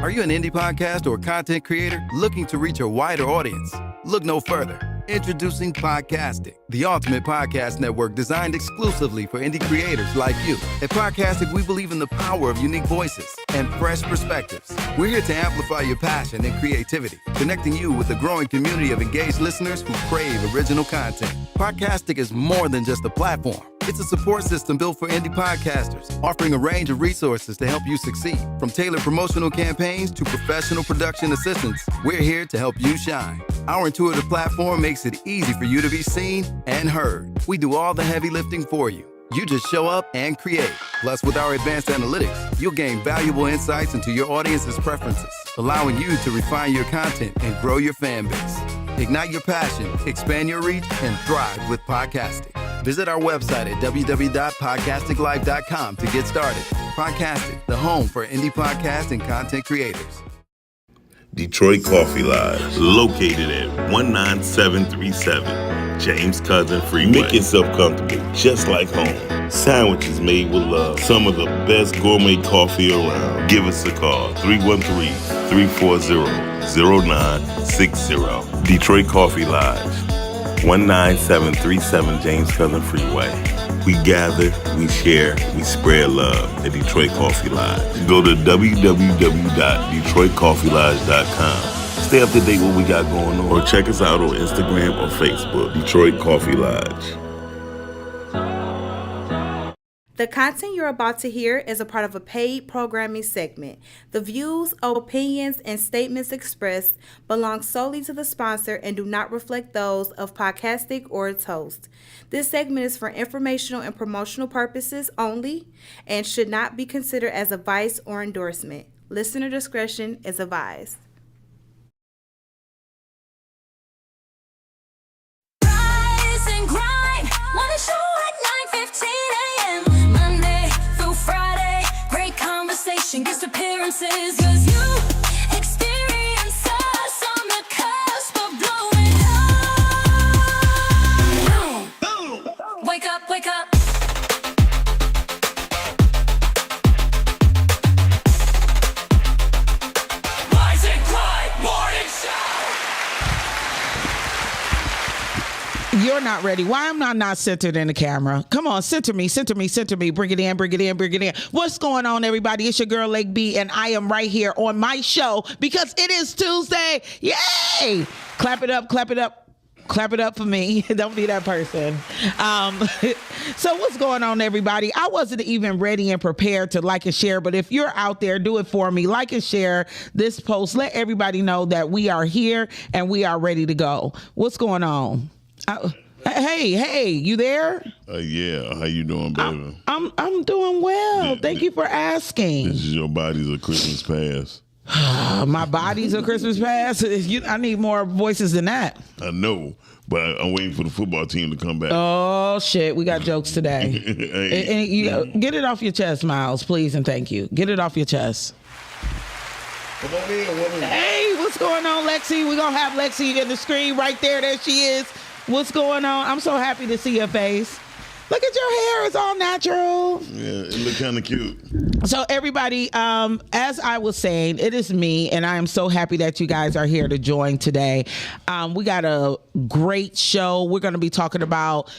Are you an indie podcast or content creator looking to reach a wider audience? Look no further. Introducing Podcastic, the ultimate podcast network designed exclusively for indie creators like you. At Podcastic, we believe in the power of unique voices and fresh perspectives. We're here to amplify your passion and creativity, connecting you with a growing community of engaged listeners who crave original content. Podcastic is more than just a platform. It's a support system built for indie podcasters, offering a range of resources to help you succeed. From tailored promotional campaigns to professional production assistance, we're here to help you shine. Our intuitive platform makes it easy for you to be seen and heard. We do all the heavy lifting for you. You just show up and create. Plus, with our advanced analytics, you'll gain valuable insights into your audience's preferences, allowing you to refine your content and grow your fan base. Ignite your passion, expand your reach, and thrive with podcasting. Visit our website at www.podcasticlife.com to get started. Podcastic, the home for indie podcast and content creators. Detroit Coffee Lodge, located at 19737 James Cousin Freeway. Make yourself comfortable, just like home. Sandwiches made with love. Some of the best gourmet coffee around. Give us a call, 313-340-0960. Detroit Coffee Lodge, 19737 James Cousin Freeway. We gather, we share, we spread love at Detroit Coffee Lodge. Go to www.detroitcoffeelodge.com. Stay up to date with what we got going on. Or check us out on Instagram or Facebook, Detroit Coffee Lodge. The content you're about to hear is a part of a paid programming segment. The views, opinions, and statements expressed belong solely to the sponsor and do not reflect those of Podcastic or its host. This segment is for informational and promotional purposes only and should not be considered as advice or endorsement. Listener discretion is advised. Rise and grind, wanna show at 9:15 a.m. Monday through Friday, great conversation, guest appearances, 'cause you experience us on the cusp of blowing up. Boom. Wake up, wake up. Rise and grind, morning show. You're not ready. Why am I not centered in the camera? Come on, center me, center me, center me. Bring it in, bring it in, bring it in. What's going on, everybody? It's your girl, Lake B, and I am right here on my show because it is Tuesday. Yay! Clap it up, clap it up. Clap it up for me. Don't be that person. So what's going on, everybody? I wasn't even ready and prepared to like and share, but if you're out there, do it for me. Like and share this post. Let everybody know that we are here and we are ready to go. What's going on? Hey, you there? Yeah, how you doing, baby? I'm doing well. Thank you for asking. This is your body's a Christmas pass. My body's a Christmas pass. I need more voices than that. I know, but I'm waiting for the football team to come back. Oh shit, we got jokes today. and you get it off your chest, Miles, please and thank you. Get it off your chest. Come on in. Hey, what's going on, Lexi? We're gonna have Lexi in the screen right there. There she is. What's going on? I'm so happy to see your face. Look at your hair. It's all natural. Yeah, it look kind of cute. So everybody, as I was saying, it is me, and I am so happy that you guys are here to join today. We got a great show. We're going to be talking about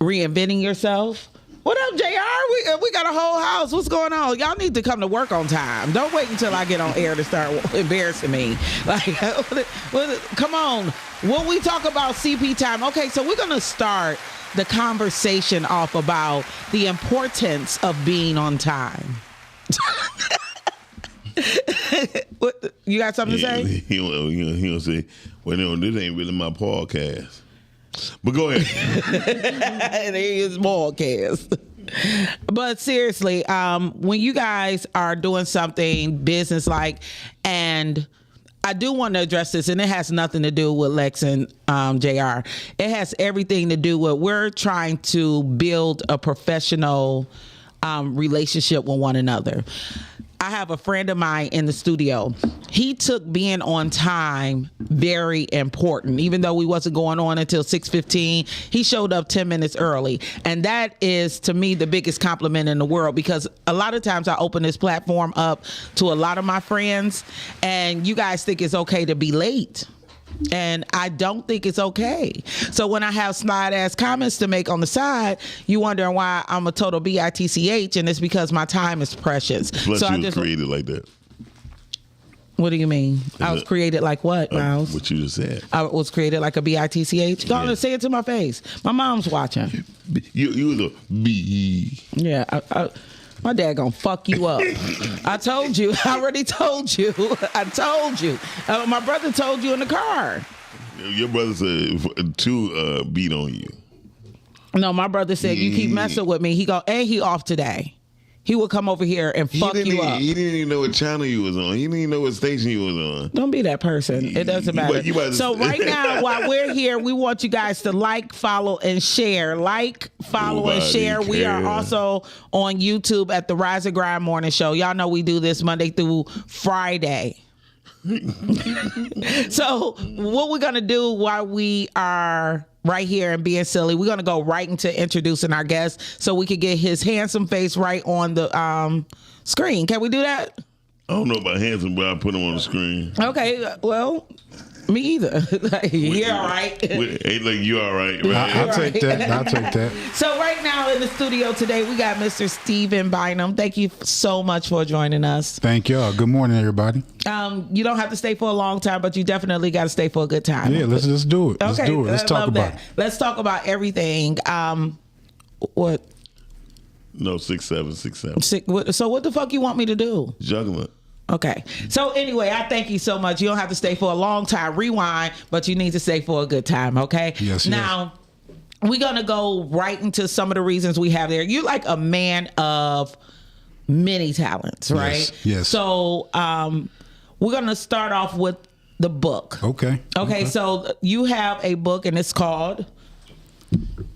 reinventing yourself. What up, JR? We got a whole house. What's going on? Y'all need to come to work on time. Don't wait until I get on air to start embarrassing me. Like, come on. When we talk about CP time, okay, so we're going to start the conversation off about the importance of being on time. What, you got something to say? He'll say, well, no, this ain't really my podcast. But go ahead. There is podcast. But seriously, when you guys are doing something business-like, and I do want to address this, and it has nothing to do with Lex and JR. It has everything to do with we're trying to build a professional relationship with one another. I have a friend of mine in the studio. He took being on time very important. Even though we wasn't going on until 6:15, he showed up 10 minutes early. And that is, to me, the biggest compliment in the world, because a lot of times I open this platform up to a lot of my friends, and you guys think it's okay to be late. And I don't think it's okay. So when I have snide ass comments to make on the side, you wondering why I'm a total bitch, and it's because my time is precious. Plus, so you was created like that. What do you mean? I was created like what, Miles? What you just said. I was created like a bitch. Go on and say it to my face. My mom's watching. You was a B. Yeah, my dad gonna fuck you up. I told you. I already told you. I told you. My brother told you in the car. Your brother said to beat on you. No, my brother said you keep messing with me. He off today. He will come over here and fuck you up. He didn't even know what channel you was on. He didn't even know what station you was on. Don't be that person. It doesn't matter. So right now, while we're here, we want you guys to like, follow, and share. Like, follow, and share. Cares. We are also on YouTube at the Rise and Grind Morning Show. Y'all know we do this Monday through Friday. So what we're going to do while we are right here and being silly, we're going to go right into introducing our guest so we can get his handsome face right on the screen. Can we do that? I don't know about handsome, but I put him on the screen. Okay, well, me either. You're all right. Hey, look, you all right. I'll take that. I'll take that. So right now in the studio today, we got Mr. Stephen Bynum. Thank you so much for joining us. Thank y'all. Good morning, everybody. You don't have to stay for a long time, but you definitely got to stay for a good time. Yeah, let's do it. Let's Okay, do it. Let's talk about it. Let's talk about everything. What? No, 6'7". So what the fuck you want me to do? Juggling. Okay. So anyway, I thank you so much. You don't have to stay for a long time. Rewind, but you need to stay for a good time. Okay. Yes. Now, we're going to go right into some of the reasons we have there. You're like a man of many talents, right? Yes. So we're going to start off with the book. Okay. So you have a book and it's called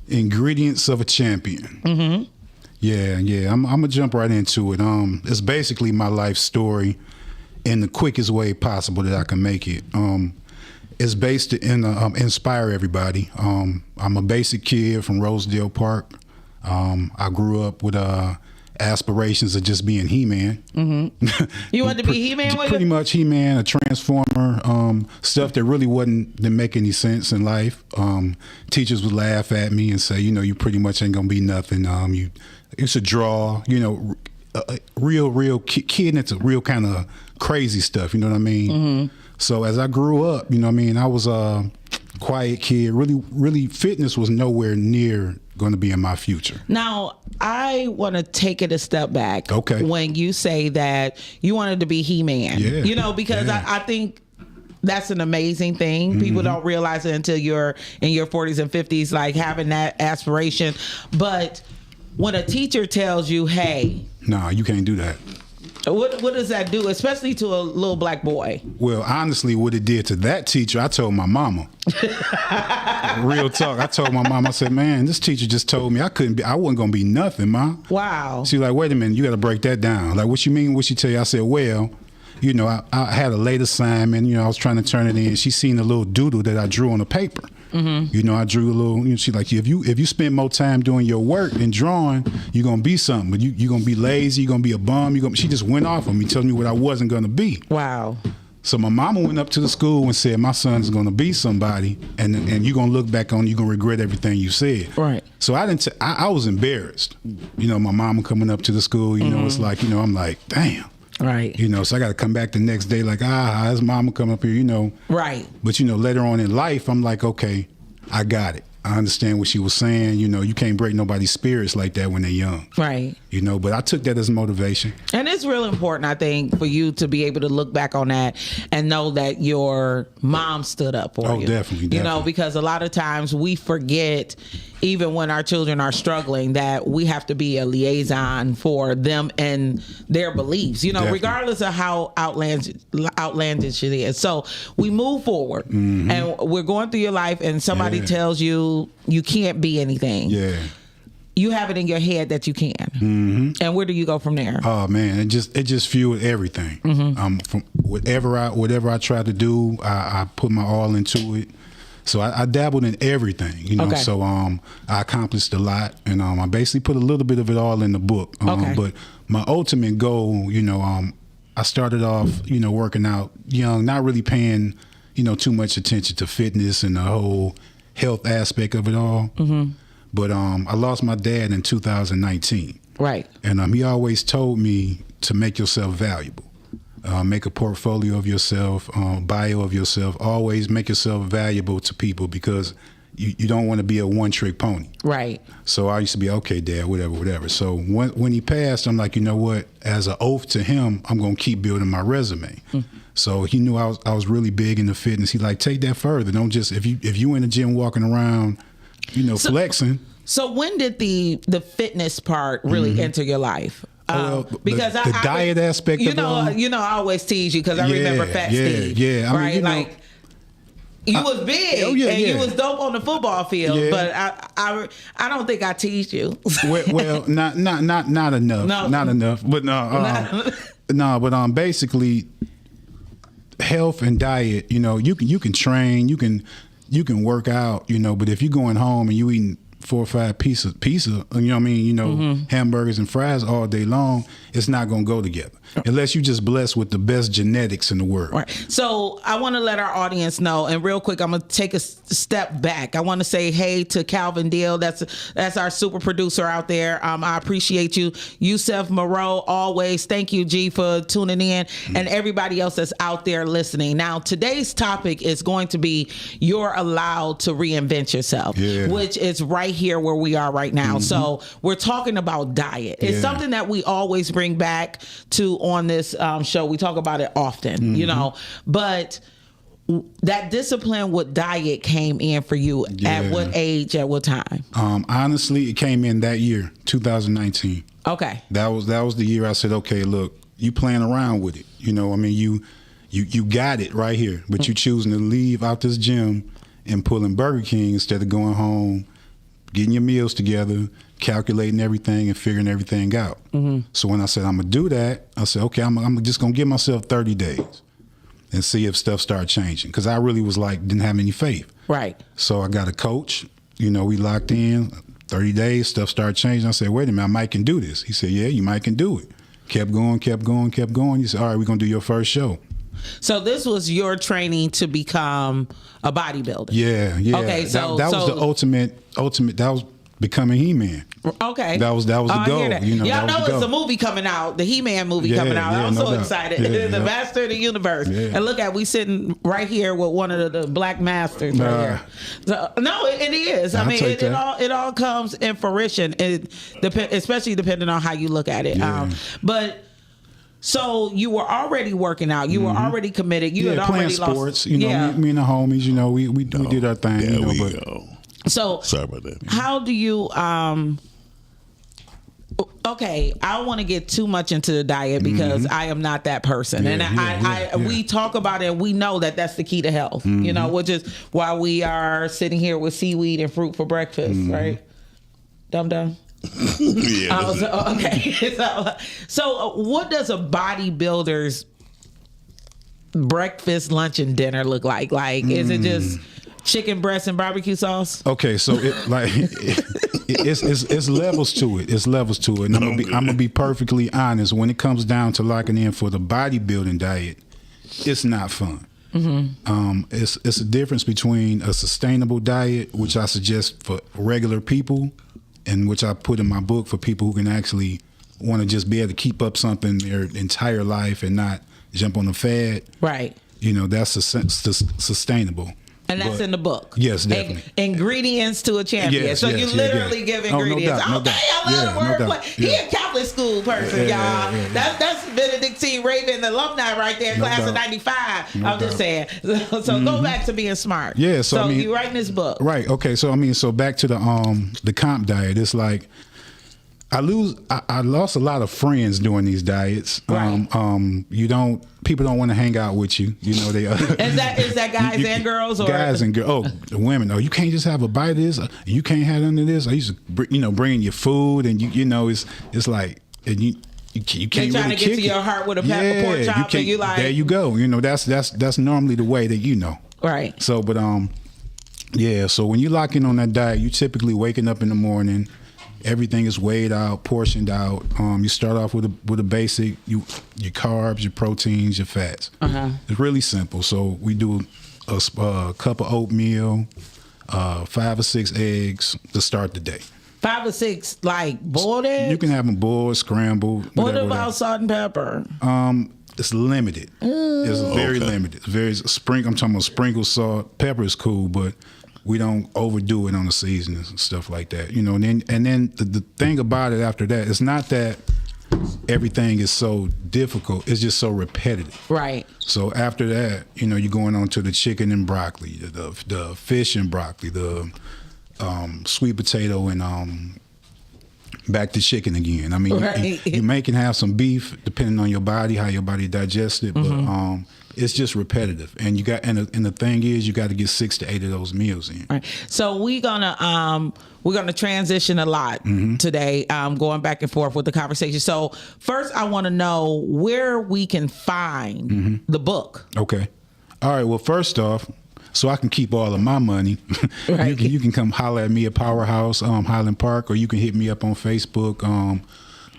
Ingredients of a Champion. Mm-hmm. Yeah. I'm gonna jump right into it. It's basically my life story in the quickest way possible that I can make it. It's based in inspire everybody. I'm a basic kid from Rosedale Park. I grew up with aspirations of just being He-Man. Mm-hmm. You wanted to be He-Man with Pretty it? much He-Man, a Transformer, stuff that really didn't make any sense in life. Teachers would laugh at me and say, you pretty much ain't gonna be nothing. It's a draw, a real kid into real kind of crazy stuff, you know what I mean? Mm-hmm. So as I grew up, I was a quiet kid. Really fitness was nowhere near going to be in my future. Now, I want to take it a step back. Okay. When you say that you wanted to be He-Man. Yeah. Because I think that's an amazing thing. Mm-hmm. People don't realize it until you're in your 40s and 50s, like having that aspiration. But when a teacher tells you, hey. No, you can't do that. What does that do, especially to a little black boy? Well, honestly, what it did to that teacher, I told my mama. Real talk. I told my mom, I said, man, this teacher just told me I wasn't going to be nothing, Ma. Wow. She was like, wait a minute, you got to break that down. Like, what you mean? What she tell you? I said, well, I had a late assignment, I was trying to turn it in. She seen the little doodle that I drew on the paper. Mm-hmm. I drew a little, she like, if you spend more time doing your work than drawing, you're going to be something. But you're going to be lazy, you're going to be a bum. She just went off on me, telling me what I wasn't going to be. Wow. So my mama went up to the school and said, my son's going to be somebody, and you're going to look back on, you're going to regret everything you said. Right. So I was embarrassed. My mama coming up to the school, it's like, I'm like, damn. Right. So I got to come back the next day like, his mama come up here, Right. But, later on in life, I'm like, okay, I got it. I understand what she was saying. You can't break nobody's spirits like that when they're young. Right. But I took that as motivation. And it's real important, I think, for you to be able to look back on that and know that your mom stood up for you. Oh, definitely. Because a lot of times we forget, even when our children are struggling, that we have to be a liaison for them and their beliefs, regardless of how outlandish it is. So we move forward, mm-hmm. and we're going through your life and somebody tells you you can't be anything. Yeah. you have it in your head that you can. Mm-hmm. And where do you go from there? Oh man, it just fueled everything. From whatever I tried to do, I put my all into it. So I dabbled in everything, you know. Okay. So I accomplished a lot, and I basically put a little bit of it all in the book. Okay. But my ultimate goal, you know, I started off, you know, working out young, not really paying, you know, too much attention to fitness and the whole health aspect of it all. But I lost my dad in 2019. Right. And he always told me to make yourself valuable. Make a portfolio of yourself, bio of yourself. Always make yourself valuable to people because you don't want to be a one-trick pony. Right. So I used to be, okay, Dad, whatever. So when he passed, I'm like, you know what? As an oath to him, I'm going to keep building my resume. So he knew I was really big into fitness. He like, take that further. Don't just, if you in the gym walking around, you know, flexing. So when did the fitness part really enter your life? Because the diet aspect of it all. I always tease you because I remember Fat Steve. Yeah, I mean, right? you know, like you was big and you was dope on the football field, but I don't think I teased you. well, not enough. No. Not enough. But but basically, health and diet. You know, you can train, you can work out. You know, but if you're going home and you eating 4 or 5 pieces, you know what I mean? You know, hamburgers and fries all day long, it's not going to go together. Unless you just blessed with the best genetics in the world. Right. So I want to let our audience know, and real quick, I'm going to take a step back. I want to say hey to Calvin Deal. That's our super producer out there. I appreciate you. Yusef Moreau, always. Thank you, G, for tuning in, and everybody else that's out there listening. Now, today's topic is going to be you're allowed to reinvent yourself, which is right here where we are right now. So we're talking about diet. It's something that we always bring back to on this show. We talk about it often, you know, but that discipline with diet came in for you at what age, at what time? Honestly, it came in that year, 2019. Okay. That was the year I said, okay, look, you playing around with it. You know, I mean, you got it right here, but you choosing to leave out this gym and pulling Burger King instead of going home, getting your meals together, calculating everything and figuring everything out. So when I said I'm gonna do that, I said, okay, I'm just gonna give myself 30 days and see if stuff started changing. Because I really was like, didn't have any faith. Right. So I got a coach, you know, we locked in, 30 days, stuff started changing. I said, wait a minute, I might can do this. He said, yeah, you might can do it. Kept going. He said, all right, we're gonna do your first show. So this was your training to become a bodybuilder. Yeah. Okay, that was the ultimate. That was becoming He-Man. Okay, that was the goal. You know, y'all know it's a movie coming out, the He-Man movie coming out. I'm so excited. The Master of the Universe. And look at, we sitting right here with one of the Black Masters right here. So, no, it is. I mean, it all comes in fruition. Especially depending on how you look at it. But. So you were already working out. You were already committed. You had already playing sports. Lost. You know, me and the homies. You know, we did our thing. There you know, we go. So sorry about that. How do you? Okay, I don't want to get too much into the diet because I am not that person, we talk about it. And we know that that's the key to health. You know, which is why we are sitting here with seaweed and fruit for breakfast, right? Dum. Okay. So what does a bodybuilder's breakfast, lunch, and dinner look like? Like, is it just chicken breast and barbecue sauce? Okay, so it's levels to it. It's levels to it. And I'm gonna be perfectly honest. When it comes down to locking in for the bodybuilding diet, it's not fun. It's a difference between a sustainable diet, which I suggest for regular people, and which I put in my book for people who can actually want to just be able to keep up something their entire life and not jump on the fad. Right. You know, that's sustainable. And that's in the book. Yes, definitely. Ingredients to a champion. Yes, so you literally give ingredients. No doubt. I love the wordplay. He a Catholic school person, y'all. That's Benedictine Raven alumni right there, class of 95. I'm just saying. So go back to being smart. Yeah. So I mean, you're writing this book. Right. Okay. So I mean, so back to the comp diet. It's like I lost a lot of friends doing these diets. Right. People don't want to hang out with you. You know, they is that guys and girls, or guys and girls? Oh, the women. Oh, you can't just have a bite of this. You can't have none of this. I used to, bring your food, and it's like, and you can't they trying really to get to it. your heart with a pork chop, and you like, there you go. That's normally the way that right. So, but so when you lock in on that diet, you typically waking up in the morning. Everything is weighed out, portioned out. You start off with a basic, your carbs, your proteins, your fats. It's really simple. So we do a cup of oatmeal, 5 or 6 eggs to start the day. 5 or 6, like boiled eggs? You can have them boiled, scrambled. What about salt and pepper? It's limited. It's very limited. It's very I'm talking about sprinkled salt. Pepper is cool, but we don't overdo it on the seasonings and stuff like that, And then the thing about it after that, it's not that everything is so difficult. It's just so repetitive. Right. So after that, you're going on to the chicken and broccoli, the fish and broccoli, the sweet potato, and back to chicken again. I mean, right. you may can have some beef depending on your body, how your body digests it, but it's just repetitive. And the thing is, you got to get 6 to 8 of those meals in. Right. So we're gonna transition a lot today, going back and forth with the conversation. So first, I want to know where we can find the book. Okay. All right. Well, first off, so I can keep all of my money, right. you can come holler at me at Powerhouse Highland Park, or you can hit me up on Facebook,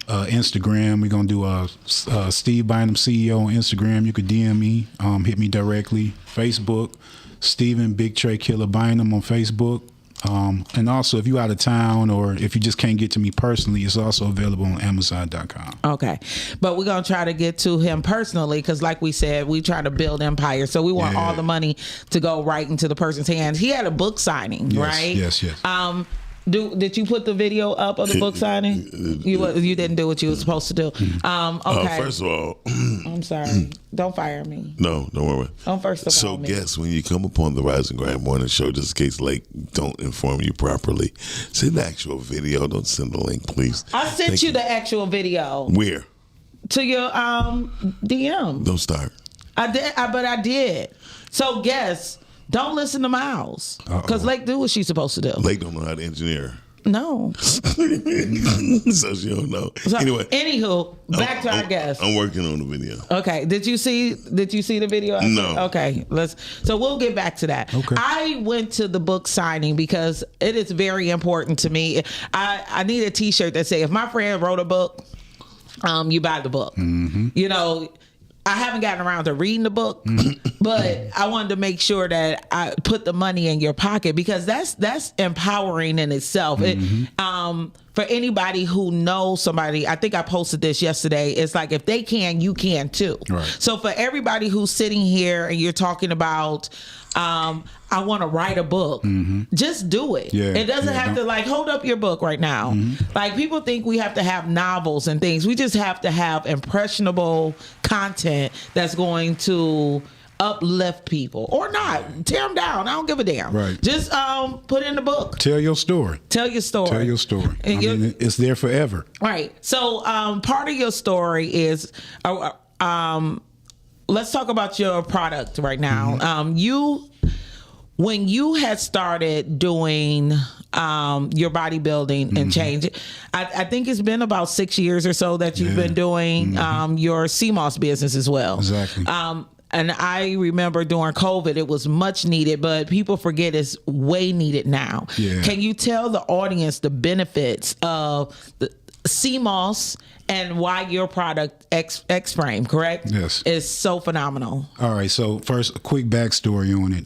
Instagram. We're going to do Steve Bynum CEO on Instagram. You could DM me, hit me directly. Facebook, Steven Big Tray Killer Bynum on Facebook. And also, if you're out of town or if you just can't get to me personally, it's also available on Amazon.com. Okay. But we're going to try to get to him personally because, like we said, we try to build empire. So we want all the money to go right into the person's hands. He had a book signing, right? Yes. Did you put the video up of the book signing? You didn't do what you were supposed to do. Okay. First of all, I'm sorry. Don't fire me. No, don't worry. First of all, guess when you come upon the Rise and Grind Morning Show, just in case Lake don't inform you properly, send the actual video. Don't send the link, please. I sent you the actual video. Where? To your DM. Don't start. I did, but I did. So guess. Don't listen to Miles, because Lake do what she's supposed to do. Lake don't know how to engineer. No. So she don't know. So, anyway, anywho, back to our guest. I'm working on the video. Okay. Did you see the video? No. Okay. So we'll get back to that. Okay. I went to the book signing because it is very important to me. I need a T-shirt that say, if my friend wrote a book, you buy the book. I haven't gotten around to reading the book, but I wanted to make sure that I put the money in your pocket because that's empowering in itself. For anybody who knows somebody, I think I posted this yesterday. It's like if they can, you can too. Right. So for everybody who's sitting here and you're talking about, I want to write a book. Just do it. Yeah, it doesn't have to hold up your book right now. Like people think we have to have novels and things. We just have to have impressionable content that's going to uplift people or not. Tear them down. I don't give a damn. Right. Just put in the book. Tell your story. Tell your story. Tell your story. And it's there forever. Right. So part of your story is let's talk about your product right now. When you had started doing your bodybuilding and change, I think it's been about 6 years or so that you've been doing your CMOS business as well. Exactly. And I remember during COVID, it was much needed, but people forget it's way needed now. Yeah. Can you tell the audience the benefits of the CMOS and why your product X-Frame, correct? Yes. Is so phenomenal. All right. So first, a quick backstory on it.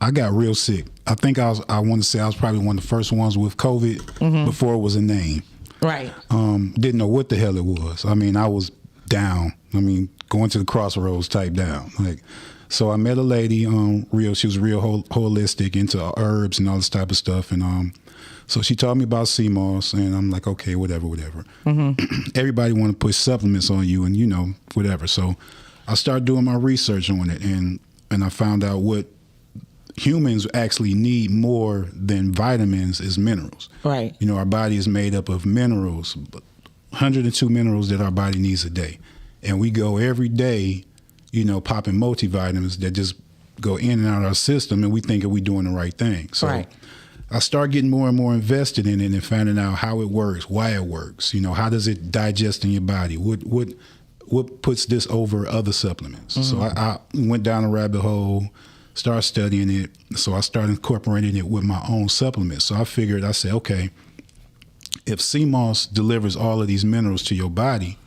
I got real sick. I think I want to say I was probably one of the first ones with COVID before it was a name. Right. Didn't know what the hell it was. I mean, I was down. I mean, going to the crossroads type down. So I met a lady, she was real holistic, into herbs and all this type of stuff. And so she taught me about CMOS, and I'm like, okay, whatever. Everybody want to put supplements on you and, whatever. So I started doing my research on it, and I found out what humans actually need more than vitamins is minerals. Right. You know, our body is made up of minerals, 102 minerals that our body needs a day. And we go every day, you know, popping multivitamins that just go in and out of our system, and we think that we're doing the right thing. So Right. I start getting more and more invested in it and finding out how it works, why it works. You know, how does it digest in your body? What puts this over other supplements? So I went down a rabbit hole, started studying it. So I started incorporating it with my own supplements. So I said, okay, if sea moss delivers all of these minerals to your body,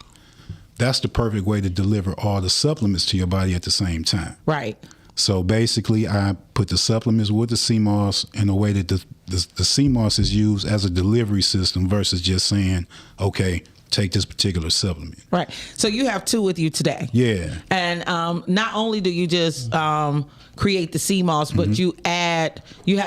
that's the perfect way to deliver all the supplements to your body at the same time. Right. So basically, I put the supplements with the sea moss in a way that the sea moss is used as a delivery system versus just saying, okay, take this particular supplement. Right. So you have two with you today. Yeah. And not only do you just create the sea moss, but you have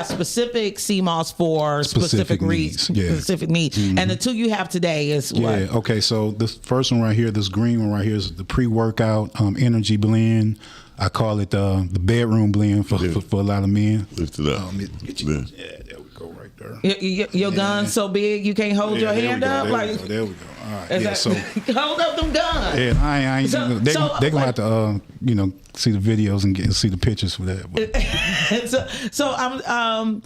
specific sea moss for specific needs. Yeah. Specific needs. And the two you have today is what? Yeah. Okay. So this first one right here, this green one right here, is the pre-workout energy blend. I call it the bedroom blend for a lot of men. Lift it up. Yeah, there we go, right there. Your gun's so big you can't hold your hand up. There we go. All right. Yeah, so hold up them guns. yeah, I ain't. They're gonna have to, see the videos and see the pictures for that. But. so I'm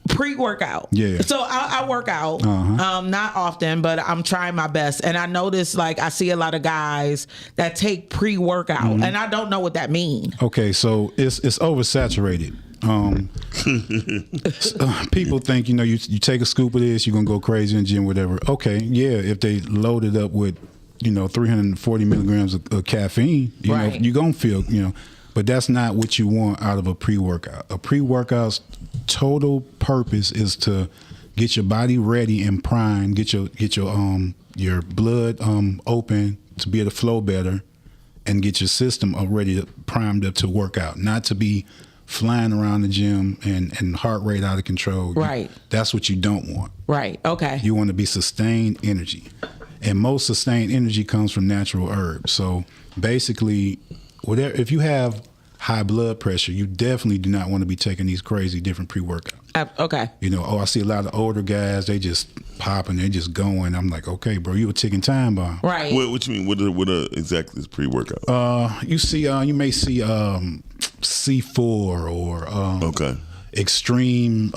pre-workout. Yeah. So I work out, not often, but I'm trying my best. And I notice, like, I see a lot of guys that take pre-workout, and I don't know what that means. Okay, so it's oversaturated. People think, you take a scoop of this, you're gonna go crazy in the gym, whatever. Okay, yeah, if they load it up with, 340 milligrams of caffeine, Right. you're gonna feel, but that's not what you want out of a pre-workout. A pre-workout's total purpose is to get your body ready and primed, get your blood open to be able to flow better, and get your system already primed up to work out, not to be flying around the gym and heart rate out of control. Right. That's what you don't want. Right. Okay. You want to be sustained energy. And most sustained energy comes from natural herbs. So basically, if you have high blood pressure, you definitely do not want to be taking these crazy different pre-workouts. Okay. I see a lot of older guys, they just popping, they just going. I'm like, okay, bro, you a ticking time bomb. Right. What you mean? What exactly is pre-workout? You may see C4 or Okay. Extreme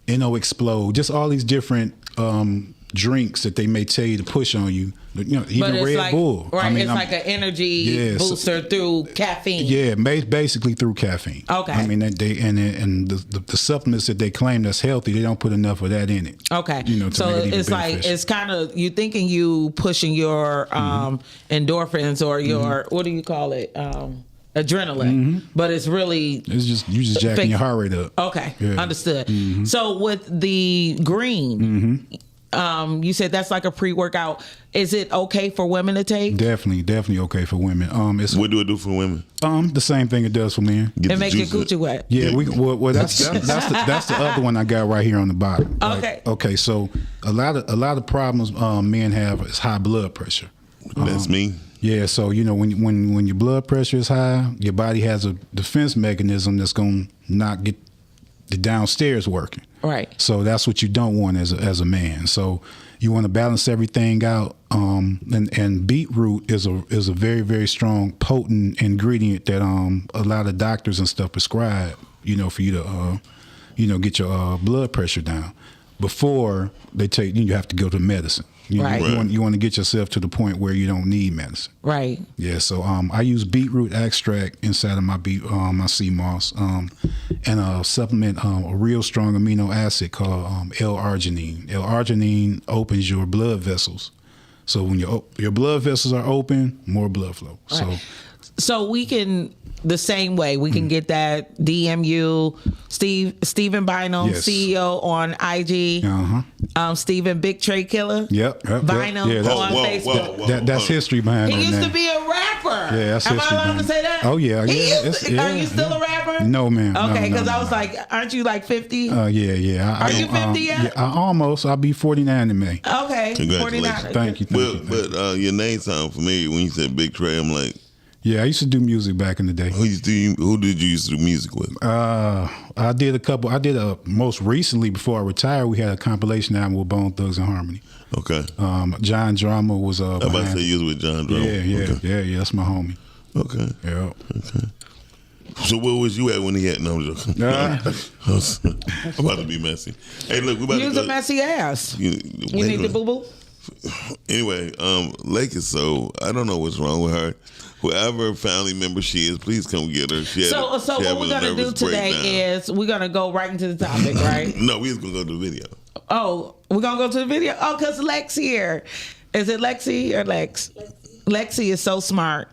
Explode, just all these different drinks that they may tell you to push on you. Even but it's Red Bull. Right. It's like an energy booster through caffeine. Yeah, basically through caffeine. Okay. I mean, the supplements that they claim that's healthy, they don't put enough of that in it. Okay. To So make it even it's like, beneficial. it's kind of, you thinking you pushing your endorphins or your, what do you call it? Adrenaline, but it's really It's just you just jacking your heart rate up. Okay, Yeah. understood. So with the green, you said that's like a pre-workout. Is it okay for women to take? Definitely okay for women. What do it do for women? The same thing it does for men. Get It the makes your juice coochie wet. Yeah, that's the other one I got right here on the bottom. Okay. Okay, so a lot of problems men have is high blood pressure. That's me. Yeah, so when your blood pressure is high, your body has a defense mechanism that's gonna not get the downstairs working. Right. So that's what you don't want as a man. So you want to balance everything out. And beetroot is a very, very strong, potent ingredient that a lot of doctors and stuff prescribe. For you to get your blood pressure down. Before they take you have to go to medicine. Right. You want to get yourself to the point where you don't need medicine. Right. Yeah, so I use beetroot extract inside of my sea moss, and a supplement, a real strong amino acid called L-arginine. L-arginine opens your blood vessels, so when your blood vessels are open, more blood flow. Right. So we can, the same way, we can get that DMU, Stephen Bynum, Yes. CEO on IG, Stephen Big Trade Killer, Bynum Yeah, on Facebook. That's history behind He that used name. to be a rapper. Yeah, that's Am history I allowed to behind say it. that? Oh, yeah. He Yeah, used to, are you still a rapper? No, ma'am. Okay, No, because no, I was no. like, aren't you like 50? Yeah. Are you 50 yet? Yeah, I'll be 49 in May. Okay. Congratulations. 49. Thank you. But your name sounds familiar when you said Big Trey. I'm like, Yeah, I used to do music back in the day. Who did you used to do music with? I did a couple. Most recently, before I retired, we had a compilation album with Bone Thugs and Harmony. Okay. John Drama was. I'm about to say you was with John Drama. Yeah. That's my homie. Okay. Yeah. Okay. So where was you at when he had? No, I'm joking. I'm about to be messy. Hey, look, we about Use to a messy ass. You need the boo boo. Anyway, Lake is so I don't know what's wrong with her. Whoever family member she is, please come get her. So what we're gonna do today is we're gonna go right into the topic, right? No, we just gonna go to the video. Oh, we're gonna go to the video. Oh, cause Lex here. Is it Lexi or Lex? Lexi is so smart.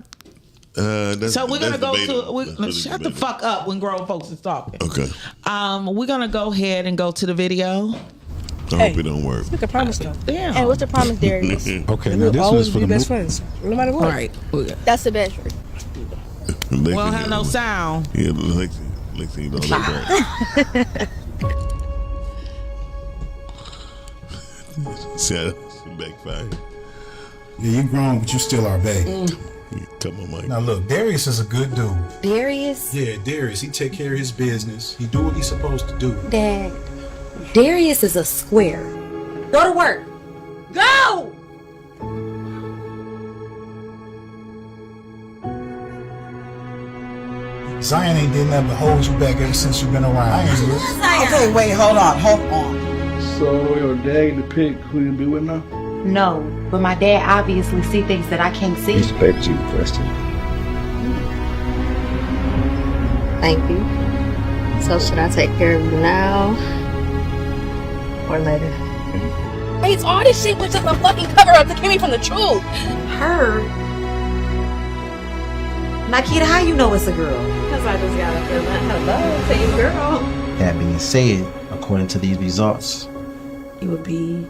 So we're gonna go to. Shut the fuck up when grown folks is talking. Okay. We're gonna go ahead and go to the video. I hope it don't work. Speak a promise though. Damn. Hey, what's the promise, Darius? Okay, now this was for the best friends, no matter what. All right. That's the best friend. We don't have no sound. Yeah, Lexi, you don't like that. See how she backfired. Yeah, you grown, but you still our baby. Come on, Mike. Now look, Darius is a good dude. Darius? Yeah, Darius. He take care of his business. He do what he's supposed to do. Dad, Darius is a square. Go to work. Go! Zion ain't did nothing but hold you back ever since you've been around. Okay, wait, hold on. So your dad the pick who you be with now? No, but my dad obviously see things that I can't see. Respect you, Preston. Thank you. So should I take care of you now or later? Hey, all this shit was just a fucking cover up to keep me from the truth. Her? Nikita, how you know it's a girl? Because I just got a feeling. Hello, to you, girl. That being said, according to these results, You would be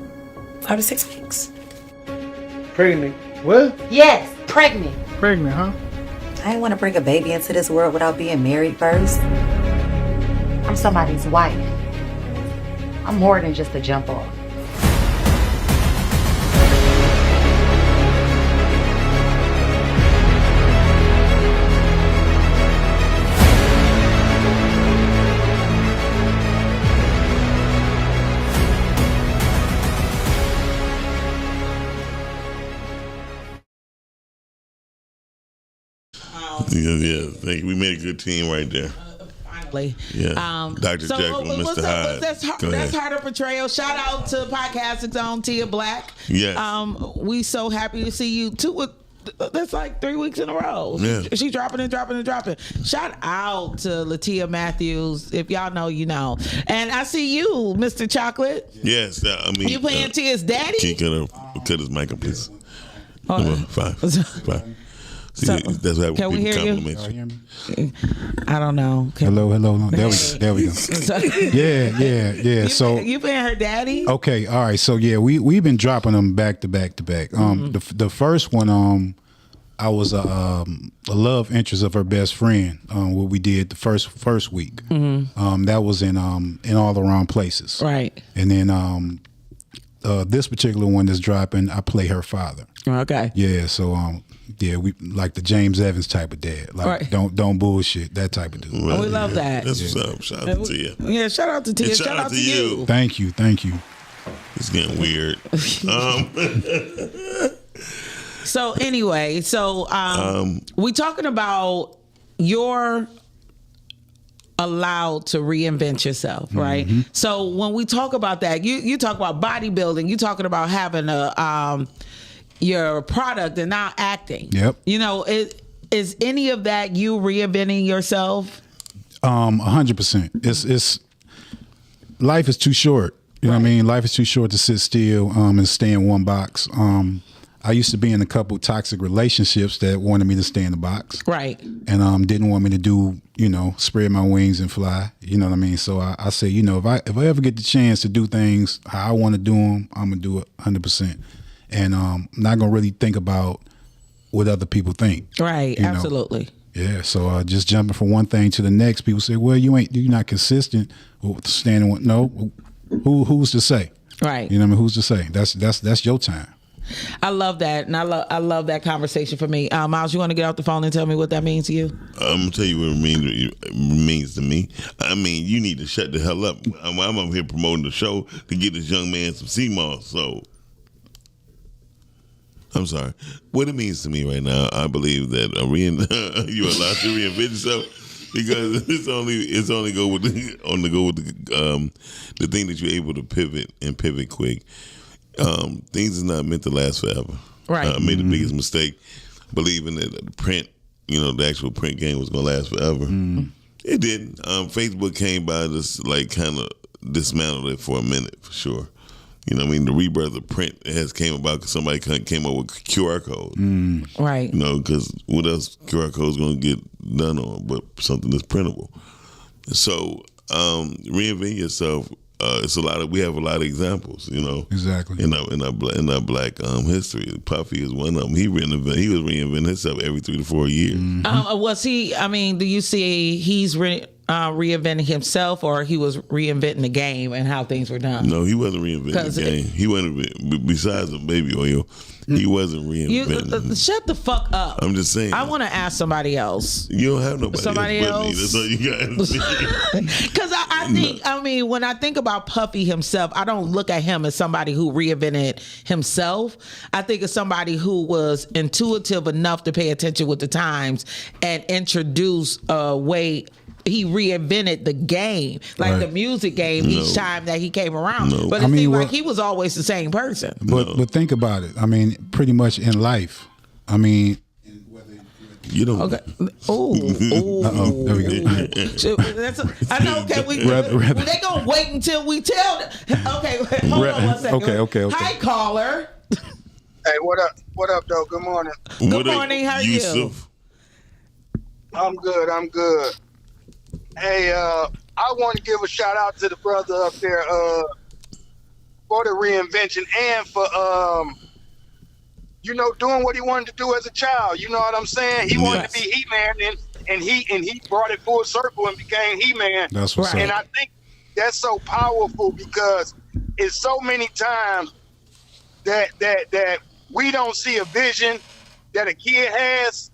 5 to 6 weeks. Pregnant. What? Yes, pregnant. Pregnant, huh? I didn't want to bring a baby into this world without being married first. I'm somebody's wife. I'm more than just a jump off. Yeah. Thank you. We made a good team right there. Finally. Yeah. Dr. Jekyll and Mr. Hyde. That's Harder Portrayal. Shout out to Podcasting's own Tia Black. Yes. We so happy to see you too. That's like 3 weeks in a row. Yeah. She dropping and dropping and dropping. Shout out to Latia Matthews. If y'all know, you know. And I see you, Mr. Chocolate. Yes. I mean, You playing Tia's daddy? Can you cut his mic up, please? Oh. Come on, five. See, So, that's what can we people hear you? compliment you. I don't know. Hello. No, there we go. Yeah. So you playing her daddy? okay, all right. So yeah, we've been dropping them back to back to back. The first one, I was a love interest of her best friend. What we did the first week. That was in All the Wrong Places. Right. And then this particular one that's dropping, I play her father. Okay. Yeah. So we like the James Evans type of dad. Like Right. don't bullshit, that type of dude. Oh, we love that. That's what's up. Shout out to Tia. Yeah, shout out to Tia. And Shout out to you. Thank you. It's getting weird. So anyway, we talking about you're allowed to reinvent yourself, right? So when we talk about that, you talk about bodybuilding, you talking about having your product and now acting. Yep. You know, is any of that you reinventing yourself? 100%. It's life is too short. You know what I mean? Life is too short to sit still and stay in one box. I used to be in a couple toxic relationships that wanted me to stay in the box. Right. And didn't want me to do, spread my wings and fly. You know what I mean? So I say, if I ever get the chance to do things how I want to do them, I'm going to do it 100%. And I'm not going to really think about what other people think. Right. Absolutely. Yeah. So just jumping from one thing to the next, people say, well, you're not consistent with standing with, no, who's to say? Right. You know what I mean? Who's to say? That's your time. I love that, and I love that conversation for me. Miles, you want to get off the phone and tell me what that means to you? I'm gonna tell you what it means to me. I mean, you need to shut the hell up. I'm up here promoting the show to get this young man some CMOS. So, I'm sorry. What it means to me right now, I believe that you're allowed to reinvent yourself. Because it's only go with the thing that you're able to pivot quick. Things is not meant to last forever. Right. I made the biggest mistake believing that the print, the actual print game was gonna last forever. It didn't. Facebook came by, just like kind of dismantled it for a minute for sure. You know what I mean? The rebirth of print has came about because somebody came up with QR code. Right. Because what else QR code is going to get done on but something that's printable? So reinvent yourself. We have a lot of examples. Exactly. In our black history, Puffy is one of them. He was reinventing himself every 3 to 4 years. Was he? I mean, do you see he's reinventing himself, or he was reinventing the game and how things were done? No, he wasn't reinventing the game. He wasn't. Besides the baby oil, he wasn't reinventing. Shut the fuck up. I'm just saying. I want to ask somebody else. You don't have nobody. Somebody else. That's all you got. Because I think, when I think about Puffy himself, I don't look at him as somebody who reinvented himself. I think of somebody who was intuitive enough to pay attention with the times and introduce a way. He reinvented the game, like the music game, each time that he came around. But it seemed like he was always the same person. But think about it. I mean, pretty much in life. I mean, you don't. Okay. Oh. There we go. I know. Okay. They gonna wait until we tell them. Okay. Hold on 1 second. Okay. Hi, caller. Hey, what up? What up, though? Good morning. Good morning. How are you? I'm good. Hey, I want to give a shout out to the brother up there for the reinvention and for doing what he wanted to do as a child. You know what I'm saying? He wanted to be He-Man, and he brought it full circle and became He-Man. That's what's up. And I think that's so powerful because it's so many times that we don't see a vision that a kid has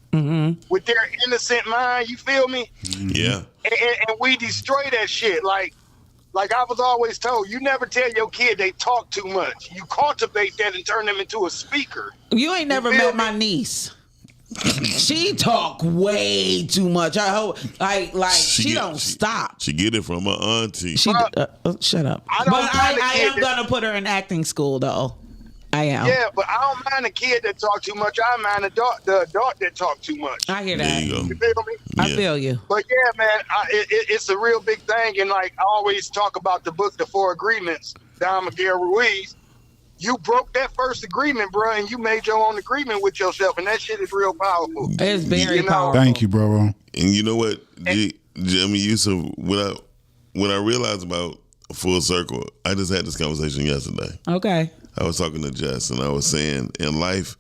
with their innocent mind. You feel me? Yeah. And we destroy that shit. Like I was always told, you never tell your kid they talk too much. You cultivate that and turn them into a speaker. You ain't never met my niece. She talk way too much. I hope, she don't stop. She get it from her auntie. Shut up. I am gonna put her in acting school though. I am. Yeah, but I don't mind the kid that talk too much. I mind the adult that talk too much. I hear that. There you go. You feel me? I feel you. But yeah, man, it's a real big thing. And I always talk about the book, The Four Agreements, Don Miguel Ruiz. You broke that first agreement, bro, and you made your own agreement with yourself. And that shit is real powerful. It's very powerful. Thank you, bro. And you know what? Yusuf, when I realized about Full Circle, I just had this conversation yesterday. Okay. I was talking to Jess, and I was saying, in life,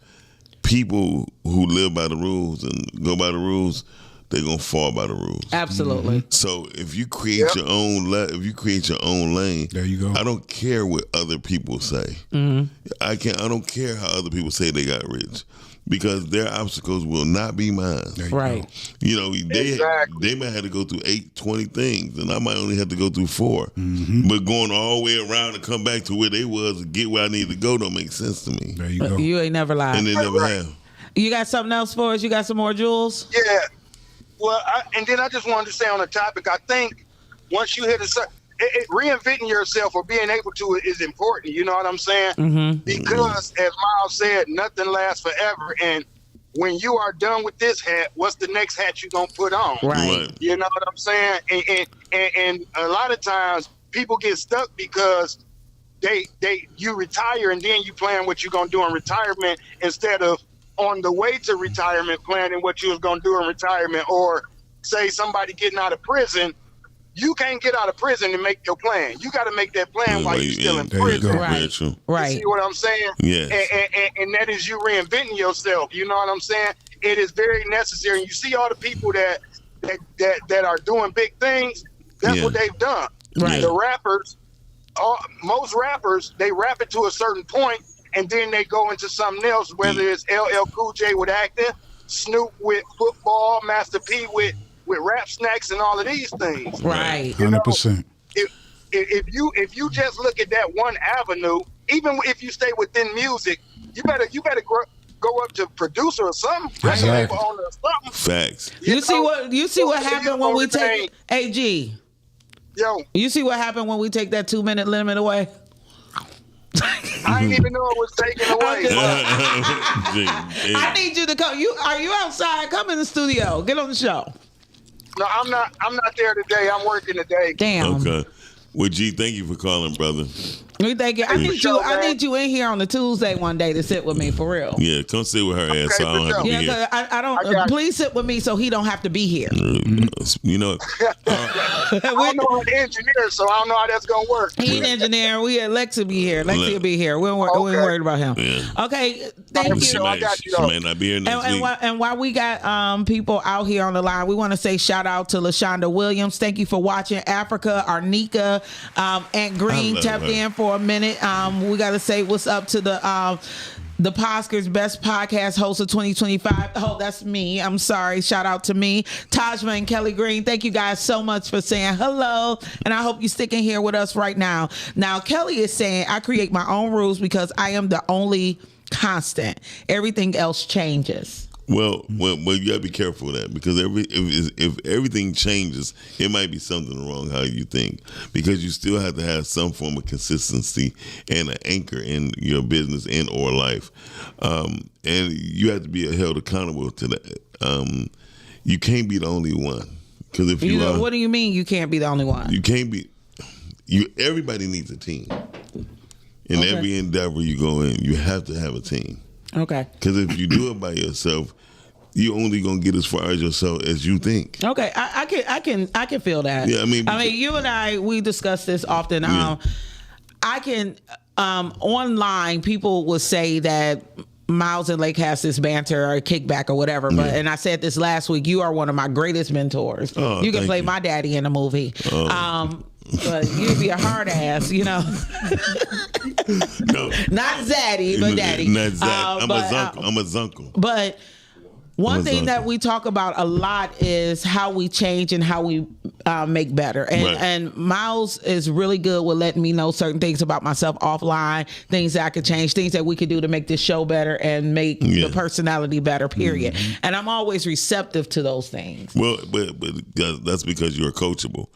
people who live by the rules and go by the rules, they're gonna fall by the rules. Absolutely. So if you create your own, lane, there you go. I don't care what other people say. I don't care how other people say they got rich, because their obstacles will not be mine. Right. They might have to go through 20 things, and I might only have to go through 4. But going all the way around and come back to where they was and get where I need to go don't make sense to me. There you go. You ain't never lied. And they never have. You got something else for us? You got some more jewels? Yeah. Well, and then I just wanted to say on the topic, I think once you hit reinventing yourself or being able to is important. You know what I'm saying? Because as Miles said, nothing lasts forever. And when you are done with this hat, what's the next hat you gonna put on? Right. You know what I'm saying? And a lot of times people get stuck because you retire and then you plan what you're gonna do in retirement instead of on the way to retirement planning what you was gonna do in retirement. Or say somebody getting out of prison. You can't get out of prison and make your plan. You got to make that plan while you're still in prison. Right. You see what I'm saying? Yes. And that is you reinventing yourself. You know what I'm saying? It is very necessary. And you see all the people that are doing big things. That's what they've done. Right. The rappers, most rappers, they rap it to a certain point, and then they go into something else, whether it's LL Cool J with acting, Snoop with football, Master P with rap snacks and all of these things. Right. 100%. If you just look at that one avenue, even if you stay within music, you better go up to producer or something. Exactly. Owner or something. Facts. You see what happened when we take AG? Yo, You see what happened when we take that 2-minute limit away? I didn't even know it was taken away. I need you to come. Are you outside? Come in the studio. Get on the show. No, I'm not there today. I'm working today. Damn. Okay. Well, G, thank you for calling, brother. We thank you. I need you in here on the Tuesday one day to sit with me for real. Yeah, come sit with her ass so I don't have to be here. I don't. Please sit with me so he don't have to be here. You know, I don't know an engineer, so I don't know how that's gonna work. He an engineer. We had Lexi be here. Lexi will be here. We ain't worried about him. Yeah. Okay, thank you. She might not be here next week. And while we got people out here on the line, we want to say shout out to LaShonda Williams. Thank you for watching Africa. Arnika, Aunt Green tapped in for a minute. We got to say what's up to the Posker's Best Podcast Host of 2025. Oh, that's me. I'm sorry. Shout out to me. Tajma and Kelly Green, thank you guys so much for saying hello. And I hope you're sticking here with us right now. Now, Kelly is saying, I create my own rules because I am the only constant. Everything else changes. Well, you gotta be careful of that because if everything changes, it might be something wrong how you think because you still have to have some form of consistency and an anchor in your business and or life, and you have to be held accountable to that. You can't be the only one because if you are, what do you mean you can't be the only one? You can't be. Everybody needs a team. In every endeavor you go in, you have to have a team. Okay. Because if you do it by yourself, you only gonna get as far as yourself as you think. Okay, I can feel that. Yeah, I mean, you and I, we discuss this often. Yeah. I can online people will say that Miles and Lake has this banter or kickback or whatever, but and I said this last week. You are one of my greatest mentors. Oh, you can play my daddy in a movie. But you'd be a hard ass, you know. No. Not Zaddy, but daddy. Not Zaddy. I'm a zuncle. But one thing that we talk about a lot is how we change and how we make better. And Miles is really good with letting me know certain things about myself offline, things that I could change, things that we could do to make this show better and make the personality better, period. Mm-hmm. And I'm always receptive to those things. Well, but that's because you're coachable.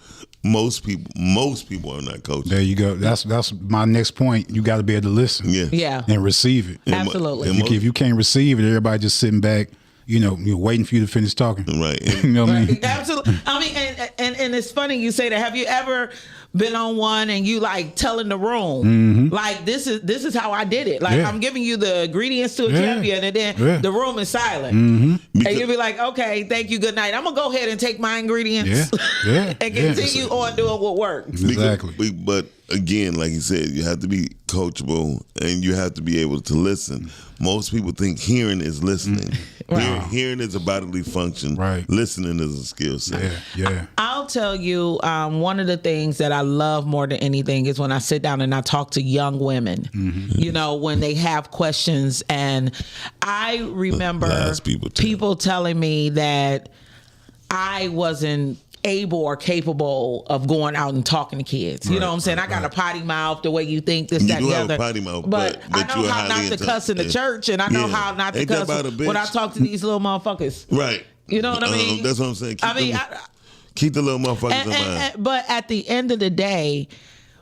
Most people are not coachable. There you go. That's my next point. You got to be able to listen. Yeah. And receive it. Absolutely. If you can't receive it, everybody just sitting back, you're waiting for you to finish talking. Right. You know what I mean? Absolutely. I mean, and it's funny you say that. Have you ever been on one and you like telling the room, like this is how I did it. Like I'm giving you the ingredients to a champion, and then the room is silent, and you'll be like, okay, thank you, good night. I'm gonna go ahead and take my ingredients, and continue on doing what works. Exactly. But again, like you said, you have to be coachable and you have to be able to listen. Most people think hearing is listening. Right. Hearing is a bodily function. Right. Listening is a skill set. Yeah. I'll tell you, one of the things that I love more than anything is when I sit down and I talk to young women, when they have questions. And I remember people telling me that I wasn't able or capable of going out and talking to kids. You know what I'm saying? I got a potty mouth the way you think, this, that, do the have other. a potty mouth, but I know how not to cuss in the church, and I know how not to cuss when I talk to these little motherfuckers. Right. You know what I mean? That's what I'm saying. Keep the little motherfuckers in mind. But at the end of the day,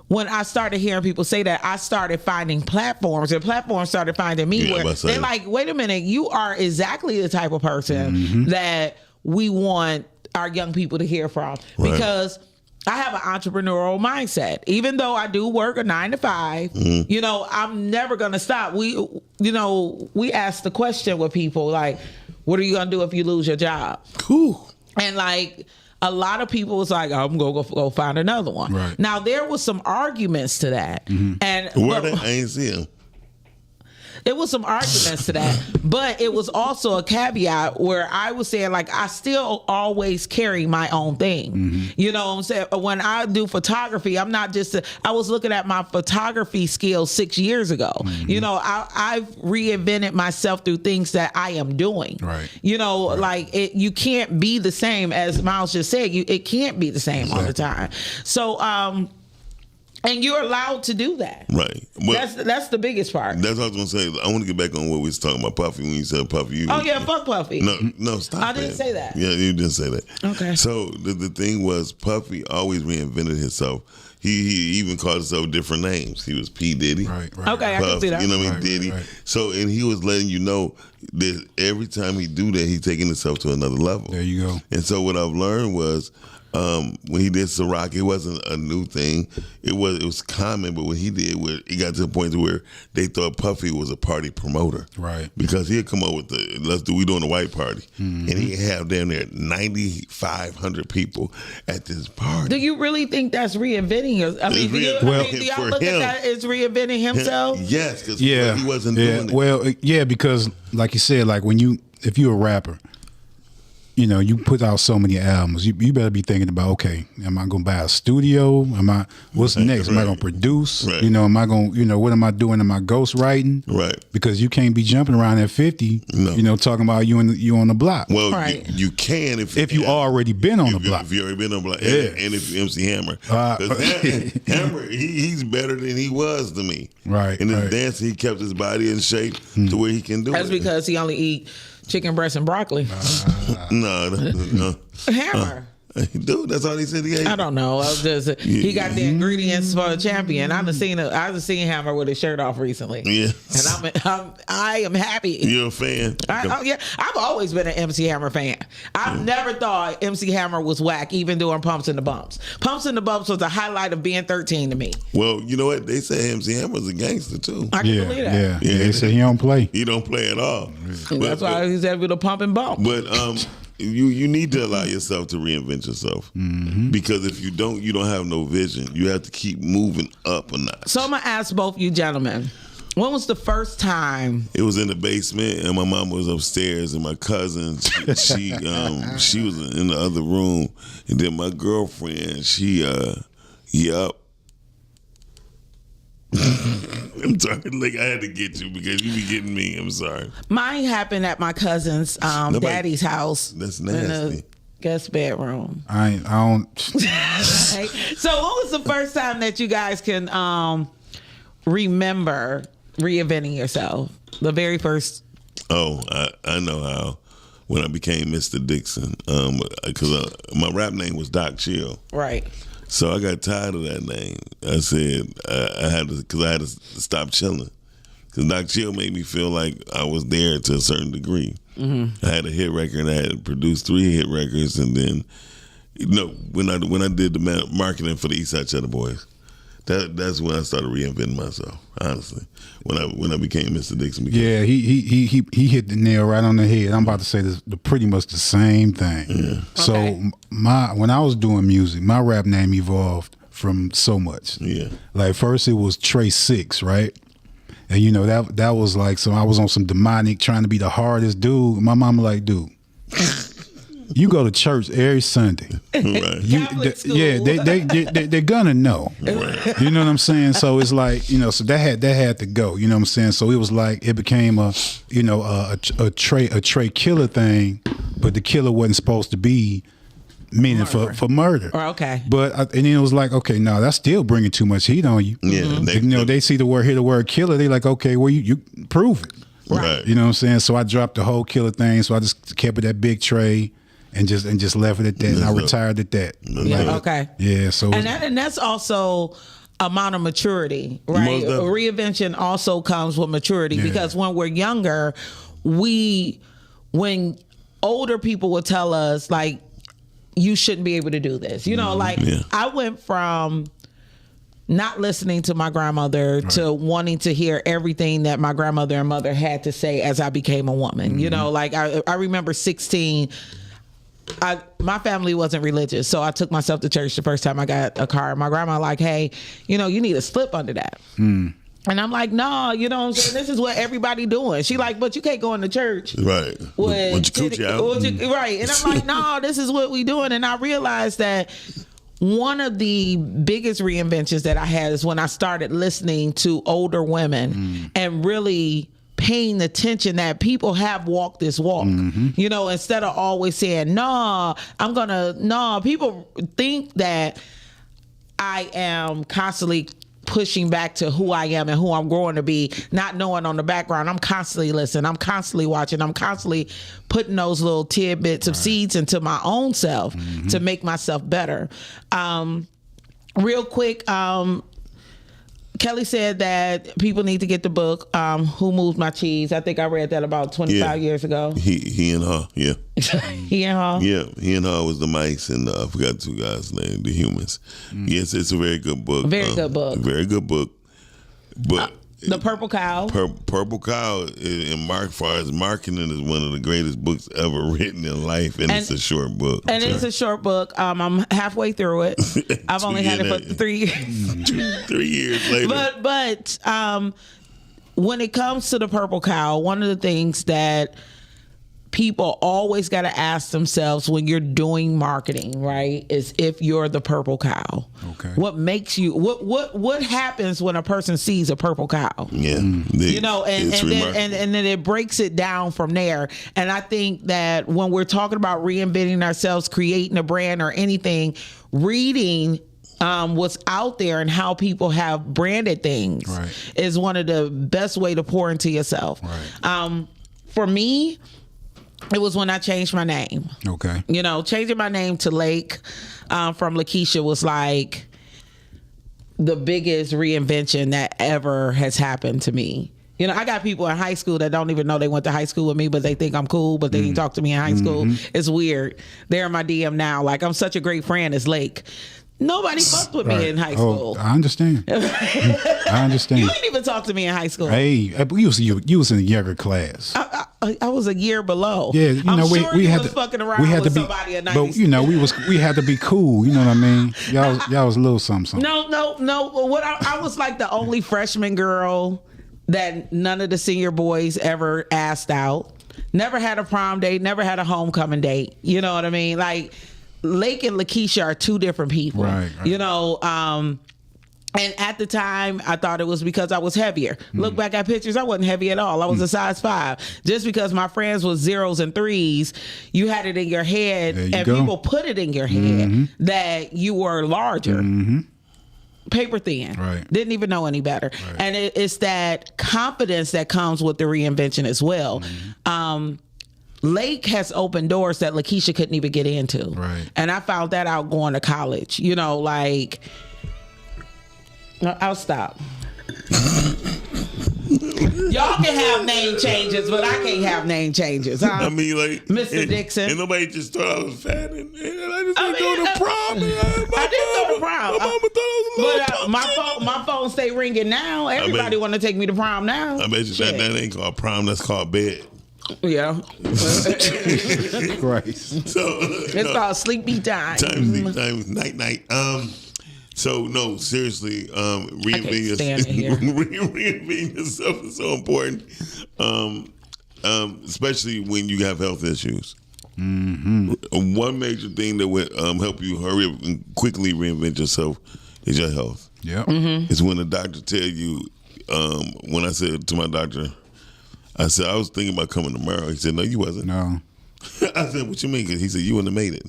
when I started hearing people say that, I started finding platforms, and platforms started finding me where they're like, wait a minute, you are exactly the type of person that we want our young people to hear from, because I have an entrepreneurial mindset. Even though I do work a 9 to 5, I'm never gonna stop. We ask the question with people like, what are you gonna do if you lose your job? Cool. And like a lot of people was like, I'm gonna go find another one. Right. Now there was some arguments to that, and I ain't see them. It was some arguments to that, but it was also a caveat where I was saying, like, I still always carry my own thing. You know what I'm saying? When I do photography, I'm not just, I was looking at my photography skills 6 years ago. You know, I've reinvented myself through things that I am doing. Right. You know, like, you can't be the same, as Miles just said, it can't be the same all the time. So, and you're allowed to do that. Right. Well, That's the biggest part. that's what I was going to say. I want to get back on what we was talking about Puffy when you said Puffy. Oh, yeah, fuck Puffy. No, stop I didn't say that. Yeah, you didn't say that. Okay. So the thing was, Puffy always reinvented himself. He even called himself different names. He was P. Diddy. Right. Okay, I can see that. You know what I mean? Right, Diddy. right. So, and he was letting you know that every time he do that, he taking himself to another level. There you go. And so what I've learned was, when he did Ciroc, it wasn't a new thing. It was common, but what he did, where it got to the point to where they thought Puffy was a party promoter, Right. Because he'd come up with we doing a white party, and he'd have down there 9,500 people at this party. Do you really think that's reinventing yourself? I mean, do y'all look at that as reinventing himself? Yes, because Yeah. he wasn't doing it. Well, yeah, because like you said, like if you're a rapper, you know, you put out so many albums, you better be thinking about, okay, am I going to buy a studio? What's next? Am I going to produce? Right. You know, am I going, what am I doing? Am I ghostwriting? Right. Because you can't be jumping around at 50, you know, talking about you on the block. Well, Right. you can if you already been on the block. If you already been on the block, Yeah. and if you MC Hammer, 'Cause Hammer, he's better than he was to me. Right. And his right. dance, he kept his body in shape to where he can do That's it. because he only eat chicken breast and broccoli. No. Hammer. Dude, that's all he said he ate. I don't know. He got the ingredients for a champion. I've seen Hammer with his shirt off recently. Yeah. And I am happy. You're a fan. Yeah, I've always been an MC Hammer fan. I've never thought MC Hammer was whack, even doing Pumps and the Bumps. Pumps and the Bumps was the highlight of being 13 to me. Well, you know what? They say MC Hammer's a gangster too. I can believe that. Yeah. They say he don't play. He don't play at all. That's why he's able to pump and bump. But you need to allow yourself to reinvent yourself, because if you don't have no vision. You have to keep moving up a notch. So I'm gonna ask both you gentlemen, when was the first time? It was in the basement, and my mom was upstairs, and my cousin she was in the other room, and then my girlfriend I'm sorry, like I had to get you because you be getting me. I'm sorry. Mine happened at my cousin's daddy's house. That's in nasty. the guest bedroom. I don't. Right? So what was the first time that you guys can remember reinventing yourself? The very first. Oh, I know how. When I became Mr. Dixon, because my rap name was Doc Chill. Right. So I got tired of that name. I said I had to stop chilling, because Doc Chill made me feel like I was there to a certain degree. I had a hit record. I had produced 3 hit records, and then, when I did the marketing for the Eastside Cheddar Boys, that's when I started reinventing myself. Honestly, when I became Mr. Dixon. Yeah, he hit the nail right on the head. I'm about to say this, pretty much the same thing. Yeah. So when I was doing music, my rap name evolved from so much. Yeah. Like first it was Trey 6, right? And that was like, so I was on some demonic, trying to be the hardest dude. My mama like, dude, you go to church every Sunday. Right. They're gonna know. Right. You know what I'm saying? So it's like, so that had to go. You know what I'm saying? So it was like it became a Trey killer thing, but the killer wasn't supposed to be meaning for murder. Oh, okay. But and then it was like, okay, no, that's still bringing too much heat on you. Yeah. They see hear the word killer, they like, okay, well you prove it. Right. You know what I'm saying? So I dropped the whole killer thing. So I just kept it at Big Trey. And just left it at that, and I retired at that. Yeah, okay. Yeah, so and that's also amount of maturity, right? Reinvention also comes with maturity, because when we're younger, when older people would tell us like, you shouldn't be able to do this, I went from not listening to my grandmother to wanting to hear everything that my grandmother and mother had to say as I became a woman. I remember 16. My family wasn't religious, so I took myself to church the first time I got a car. My grandma like, hey, you need a slip under that. And I'm like, no, you know what I'm saying? This is what everybody doing. She like, but you can't go into church. Right. With your coochie out. Right. And I'm like, no, this is what we doing. And I realized that one of the biggest reinventions that I had is when I started listening to older women and really paying attention that people have walked this walk. You know, instead of always saying, no, people think that I am constantly pushing back to who I am and who I'm growing to be, not knowing on the background. I'm constantly listening. I'm constantly watching. I'm constantly putting those little tidbits of seeds into my own self to make myself better. Real quick, Kelly said that people need to get the book, Who Moved My Cheese? I think I read that about 25 years ago. He and her, yeah. He and her? Yeah, he and her was the mice, and I forgot the two guys' name, the humans. Yes, it's a very good book. Very good book. Very good book. But The Purple Cow. Purple Cow, in far as marketing, is one of the greatest books ever written in life, and it's a short book. And it's a short book. I'm halfway through it. I've only had it for 3 years. 3 years later. But when it comes to the Purple Cow, one of the things that people always got to ask themselves when you're doing marketing, right, is if you're the purple cow. Okay. What makes you, what happens when a person sees a purple cow? Yeah. You know, and then it breaks it down from there. And I think that when we're talking about reinventing ourselves, creating a brand or anything, reading what's out there and how people have branded things is one of the best way to pour into yourself. For me, it was when I changed my name. Okay. You know, changing my name to Lake from Lakeisha was like the biggest reinvention that ever has happened to me. You know, I got people in high school that don't even know they went to high school with me, but they think I'm cool, but they didn't talk to me in high school. It's weird. They're in my DM now. Like, I'm such a great friend as Lake. Nobody fucked with me in high school. I understand. I understand. You didn't even talk to me in high school. Hey, you was in a younger class. I was a year below. Yeah, you know, we had to fucking around we had with to be, somebody at but you know, we had to be cool. You know what I mean? Y'all was a little something. No. What I was like the only freshman girl that none of the senior boys ever asked out. Never had a prom date. Never had a homecoming date. You know what I mean? Like, Lake and Lakeisha are two different people. Right. You know, and at the time, I thought it was because I was heavier. Look back at pictures, I wasn't heavy at all. I was a size 5. Just because my friends was 0s and 3s, you had it in your head, people put it in your head that you were larger. Paper thin. Right. Didn't even know any better. Right. And it's that confidence that comes with the reinvention as well. Lake has opened doors that Lakeisha couldn't even get into. Right. And I found that out going to college. You know, like, I'll stop. Y'all can have name changes, but I can't have name changes. Huh? I mean, like, Mr. Dixon. And nobody just thought I was fat, and I just didn't go to prom. I didn't go to prom. My mama thought I was a little my phone stay ringing now. Everybody want to take me to prom now. I bet you that ain't called prom. That's called bed. Yeah. Christ. So it's called sleepy time. Time, night. So no, seriously, reinventing yourself is so important, especially when you have health issues. One major thing that would help you hurry up and quickly reinvent yourself is your health. Yeah, it's when the doctor tell you. When I said to my doctor, I said I was thinking about coming tomorrow. He said, "No, you wasn't." No. I said, "What you mean?" He said, "You wouldn't have made it."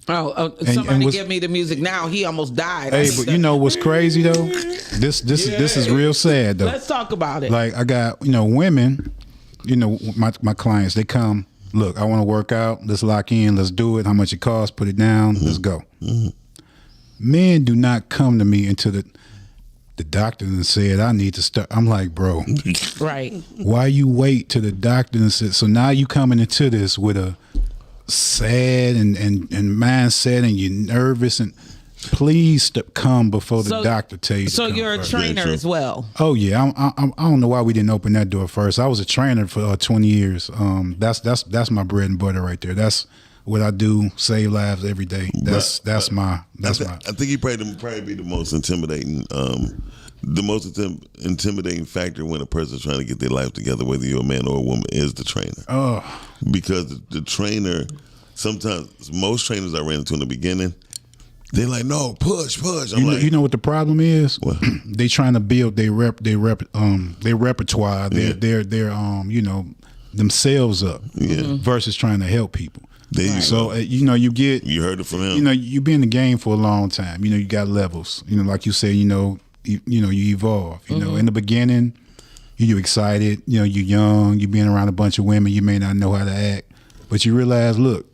Somebody give me the music now. He almost died. Hey, but you know what's crazy though? This is real sad though. Let's talk about it. Like, I got, women, my clients, they come, look, I want to work out. Let's lock in. Let's do it. How much it costs? Put it down. Let's go. Men do not come to me until the doctor and said, I need to start. I'm like, bro, right? Why you wait till the doctor and said? So now you coming into this with a sad and mindset, and you're nervous, and please come before the doctor tell you. So you're a trainer as well. Oh yeah, I don't know why we didn't open that door first. I was a trainer for 20 years. That's my bread and butter right there. That's what I do. Save lives every day. That's my. I think he probably be the most intimidating the most intimidating factor when a person's trying to get their life together, whether you're a man or a woman, is the trainer. Oh, because the trainer, sometimes most trainers I ran into in the beginning, they're like, no, push. You know what the problem is? What? They trying to build their repertoire, their themselves up, versus trying to help people. So you heard it from him. You been in the game for a long time. You got levels. Like you said, you evolve. In the beginning, you're excited. You're young. You're being around a bunch of women. You may not know how to act, but you realize, look,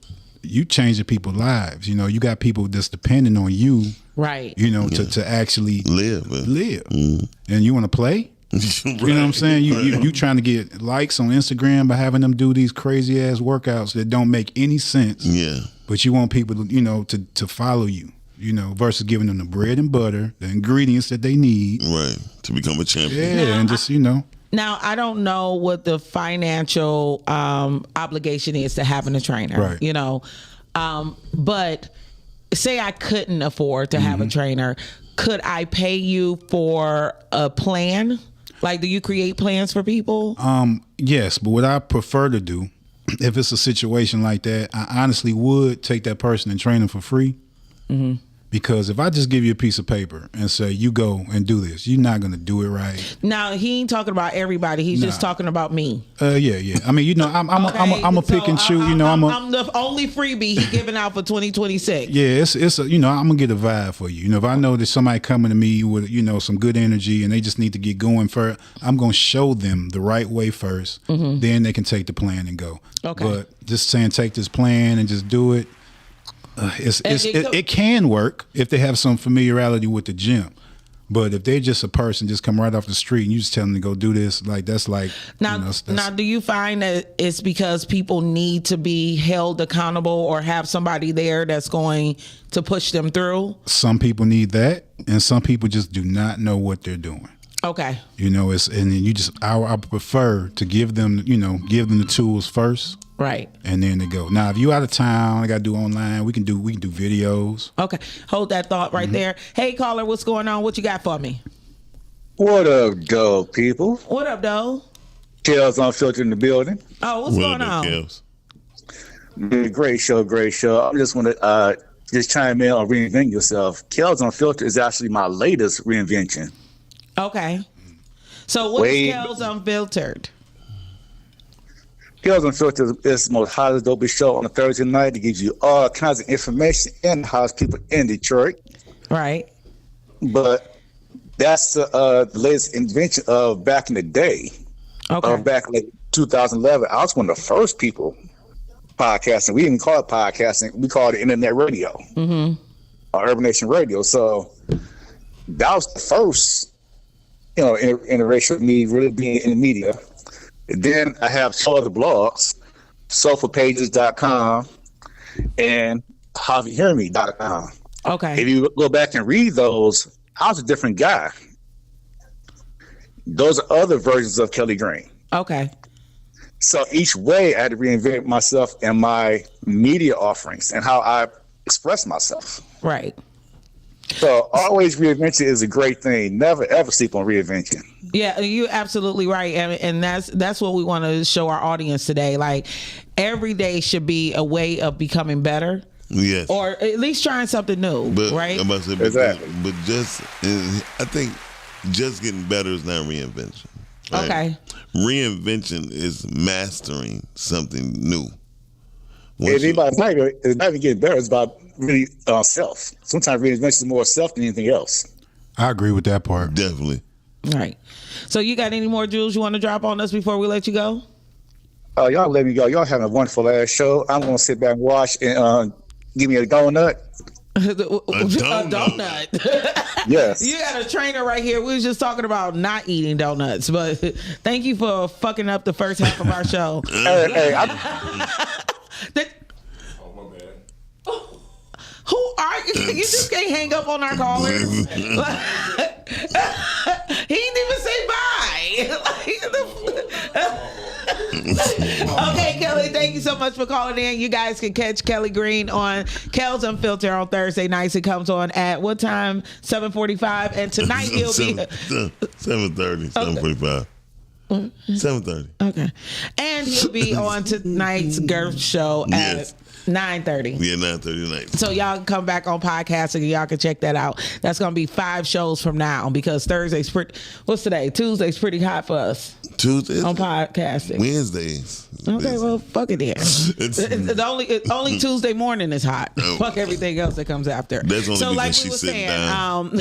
you changing people's lives. You got people that's depending on you, right? To actually live, Mm-hmm. and you want to play. Right. You know what I'm saying? You trying to get likes on Instagram by having them do these crazy ass workouts that don't make any sense. Yeah. But you want people, to follow you. Versus giving them the bread and butter, the ingredients that they need, right, to become a champion. Yeah, and just Now, I don't know what the financial obligation is to having a trainer, right. But say I couldn't afford to have a trainer, could I pay you for a plan? Like, do you create plans for people? Yes, but what I prefer to do, if it's a situation like that, I honestly would take that person and train them for free. Mm-hmm. Because if I just give you a piece of paper and say, you go and do this, you're not going to do it right. Now, he ain't talking about everybody. He's just talking about me. Yeah. I mean, I'm a pick and choose. I'm the only freebie he giving out for 2026. Yeah, it's I'm going to get a vibe for you. If I know there's somebody coming to me with, some good energy and they just need to get going first, I'm going to show them the right way first. Mm-hmm. Then they can take the plan and go. Okay. But just saying take this plan and just do it. It can work if they have some familiarity with the gym, but if they're just a person just come right off the street and you just tell them to go do this, that's now do you find that it's because people need to be held accountable or have somebody there that's going to push them through? Some people need that, and some people just do not know what they're doing. Okay. I prefer to give them the tools first. Right. And then they go. Now, if you out of town, I got to do online. We can do videos. Okay. Hold that thought right there. Hey, caller, what's going on? What you got for me? What up, dog people? What up, dog? Kels Unfiltered in the building. Oh, what's going on? Kels? Great show. I just want to just chime in on Reinvent Yourself. Kels Unfiltered is actually my latest reinvention. Okay. So what is Kels Unfiltered? Kels Unfiltered is the most hottest, dopest show on a Thursday night. It gives you all kinds of information and house people in Detroit. Right. But that's the latest invention of back in the day. Okay. Back in like 2011, I was one of the first people podcasting. We didn't call it podcasting. We called it internet radio. Mm-hmm. Urban Nation Radio. So that was the first, iteration of me really being in the media. And then I have two other blogs, sofapages.com and howyohearme.com. Okay. If you go back and read those, I was a different guy. Those are other versions of Kelly Green. Okay. So each way I had to reinvent myself and my media offerings and how I express myself. Right. So always reinvention is a great thing. Never ever sleep on reinvention. Yeah, you're absolutely right, and that's what we want to show our audience today. Like every day should be a way of becoming better. Yes. Or at least trying something new, right? I'm about to say, exactly. But I think just getting better is not reinvention. Right? Okay. Reinvention is mastering something new. It's not even getting better. It's about really self. Sometimes reinvention is more self than anything else. I agree with that part. Definitely. Right. So you got any more jewels you want to drop on us before we let you go? Y'all let me go. Y'all having a wonderful ass show. I'm going to sit back and watch and give me a donut. A donut. Yes. You got a trainer right here. We was just talking about not eating donuts, but thank you for fucking up the first half of our show. Who are you? You just can't hang up on our callers. He didn't even say bye. Okay, Kelly, Thank you so much for calling in. You guys can catch Kelly Green on Kel's Unfiltered on Thursday nights. It comes on at what time? 7:45. And tonight he'll be 7:30, 7:45. 7:30. Okay. And he'll be on tonight's Girth Show at 9:30. Yeah, 9:30 tonight. So y'all can come back on podcasting and y'all can check that out. That's going to be 5 shows from now because Thursday's what's today? Tuesday's pretty hot for us. Tuesdays? On podcasting. Wednesdays. Okay, well, fuck it then. It's only Tuesday morning is hot. Fuck everything else that comes after. That's only so because like we she's were sitting saying, down.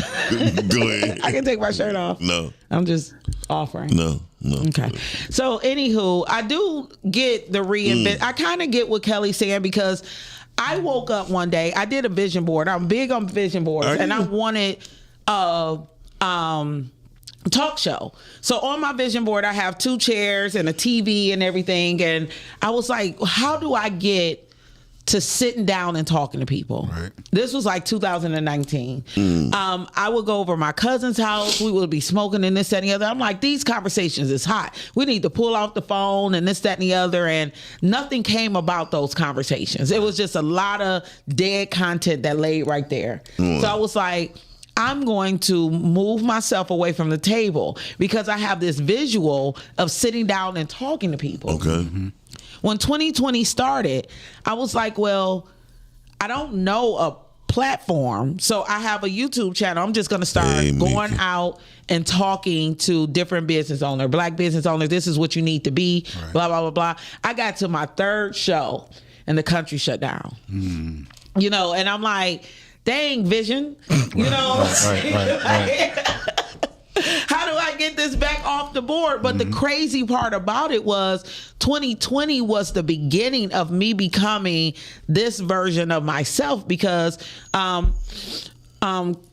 Go ahead. I can take my shirt off. No. I'm just offering. No. Okay. So anywho, I do get the reinvent. I kind of get what Kelly's saying because I woke up one day. I did a vision board. I'm big on vision boards, and I wanted talk show. So on my vision board, I have 2 chairs and a TV and everything. And I was like, how do I get to sitting down and talking to people? Right. This was like 2019. I would go over my cousin's house. We would be smoking and this, that, and the other. I'm like, these conversations is hot. We need to pull off the phone and this, that, and the other. And nothing came about those conversations. It was just a lot of dead content that laid right there. So I was like, I'm going to move myself away from the table because I have this visual of sitting down and talking to people. Okay. Mm-hmm. When 2020 started, I was like, well, I don't know a platform. So I have a YouTube channel. I'm just going to start going out and talking to different business owners, Black business owners. This is what you need to be, blah, blah, blah, blah. I got to my 3rd show and the country shut down. You know, and I'm like, dang, vision, you know, how do I get this back off the board? But the crazy part about it was 2020 was the beginning of me becoming this version of myself because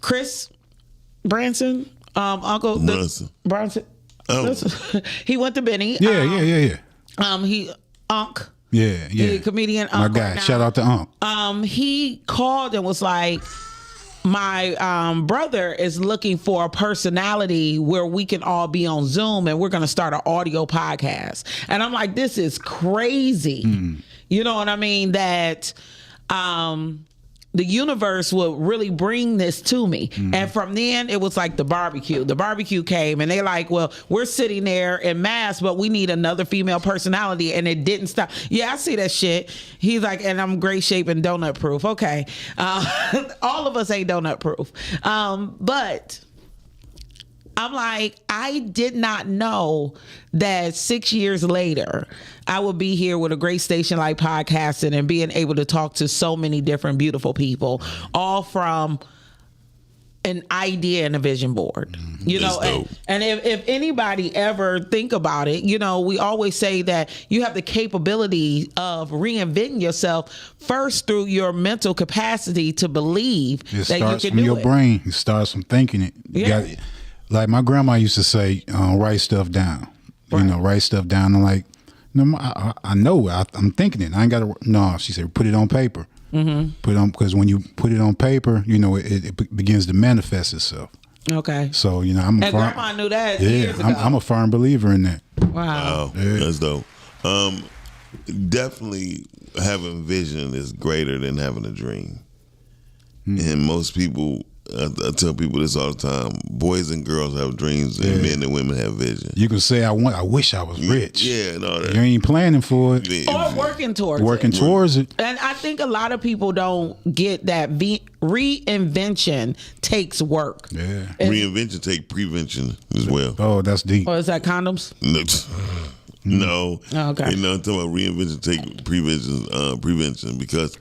Chris Branson, Uncle Branson, he went to Benny. Yeah. He Unc. Yeah. The comedian my Unc. guy, shout out to Unc. He called and was like, my brother is looking for a personality where we can all be on Zoom and we're going to start an audio podcast. And I'm like, this is crazy. You know what I mean? That the universe will really bring this to me. And from then it was like the barbecue. The barbecue came and they like, well, we're sitting there in mass, but we need another female personality. And it didn't stop. Yeah, I see that shit. He's like, and I'm great shape and donut proof. Okay. All of us ain't donut proof. But I'm like, I did not know that 6 years later, I would be here with a great station like podcasting and being able to talk to so many different beautiful people, all from an idea and a vision board, you know, and if anybody ever think about it, you know, we always say that you have the capability of reinventing yourself first through your mental capacity to believe that you can do it. It starts from your brain. It starts from thinking it. Yeah. Like my grandma used to say, write stuff down. You know, write stuff down. I'm like, no, I know. I'm thinking it. I ain't got to. No, she said, put it on paper. Put it on, because when you put it on paper, you know, it begins to manifest itself. Okay. So you know, I'm a firm. Grandma knew that. Years ago. I'm a firm believer in that. Wow. That's dope. Definitely having vision is greater than having a dream. And most people, I tell people this all the time, boys and girls have dreams and men and women have vision. You can say, I wish I was rich. Yeah, and all that. You ain't planning for it. Or working towards it. And I think a lot of people don't get that reinvention takes work. Yeah. Reinvention take prevention as well. Oh, that's deep. Or is that condoms? No. Oh, okay. You know, I'm talking about reinvention take prevention because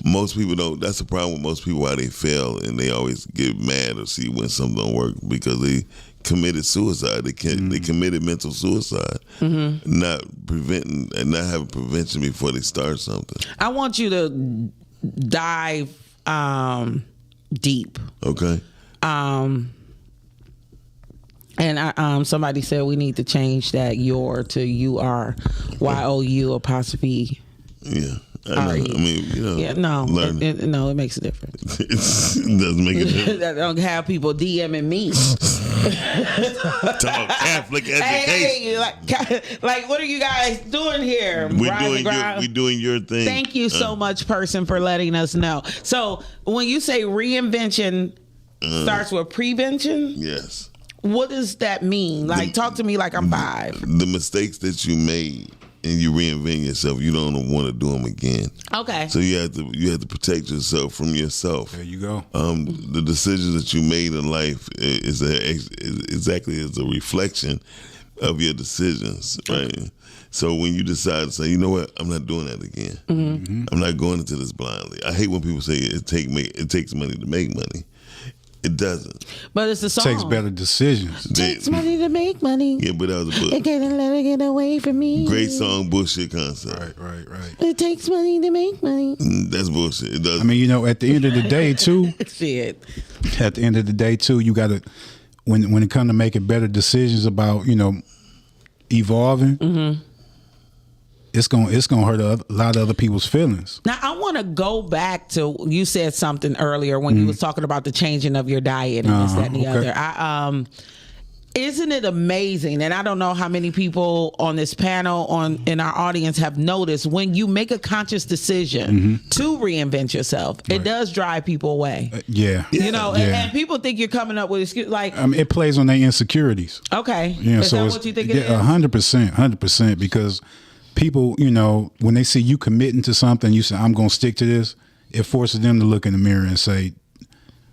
most people don't. That's the problem with most people, why they fail and they always get mad or see when something don't work because they committed suicide. They committed mental suicide, not preventing and not having prevention before they start something. I want you to dive deep. Okay. And somebody said we need to change that your to you are, YOU apostrophe. Yeah. I mean, you know. Yeah, no, it makes a difference. It doesn't make a difference. I don't have people DMing me. Talk Catholic education. Hey, like, what are you guys doing here? We're doing your thing. Thank you so much, person, for letting us know. So when you say reinvention starts with prevention, yes. What does that mean? Like, talk to me like I'm 5. The mistakes that you made and you reinvent yourself, you don't want to do them again. Okay. So you have to protect yourself from yourself. There you go. The decisions that you made in life is exactly as a reflection of your decisions, right? So when you decide to say, you know what, I'm not doing that again. Mm-hmm. I'm not going into this blindly. I hate when people say it takes money to make money. It doesn't. But it's the song. Takes better decisions. Takes money to make money. Yeah, but that was a book. It can't let it get away from me. Great song, bullshit concept. Right. It takes money to make money. That's bullshit. It doesn't. I mean, you know, at the end of the day, too. Shit. At the end of the day, too, you got to, when it comes to making better decisions about, you know, evolving, it's gonna hurt a lot of other people's feelings. Now, I want to go back to, you said something earlier when you was talking about the changing of your diet and this, that, and the other. Isn't it amazing? And I don't know how many people on this panel in our audience have noticed when you make a conscious decision to reinvent yourself, it does drive people away. Yeah. You know, and people think you're coming up with excuse like. It plays on their insecurities. Okay. Yeah, is so that what you think it is? 100%, because people, you know, when they see you committing to something, you say, I'm going to stick to this, it forces them to look in the mirror and say,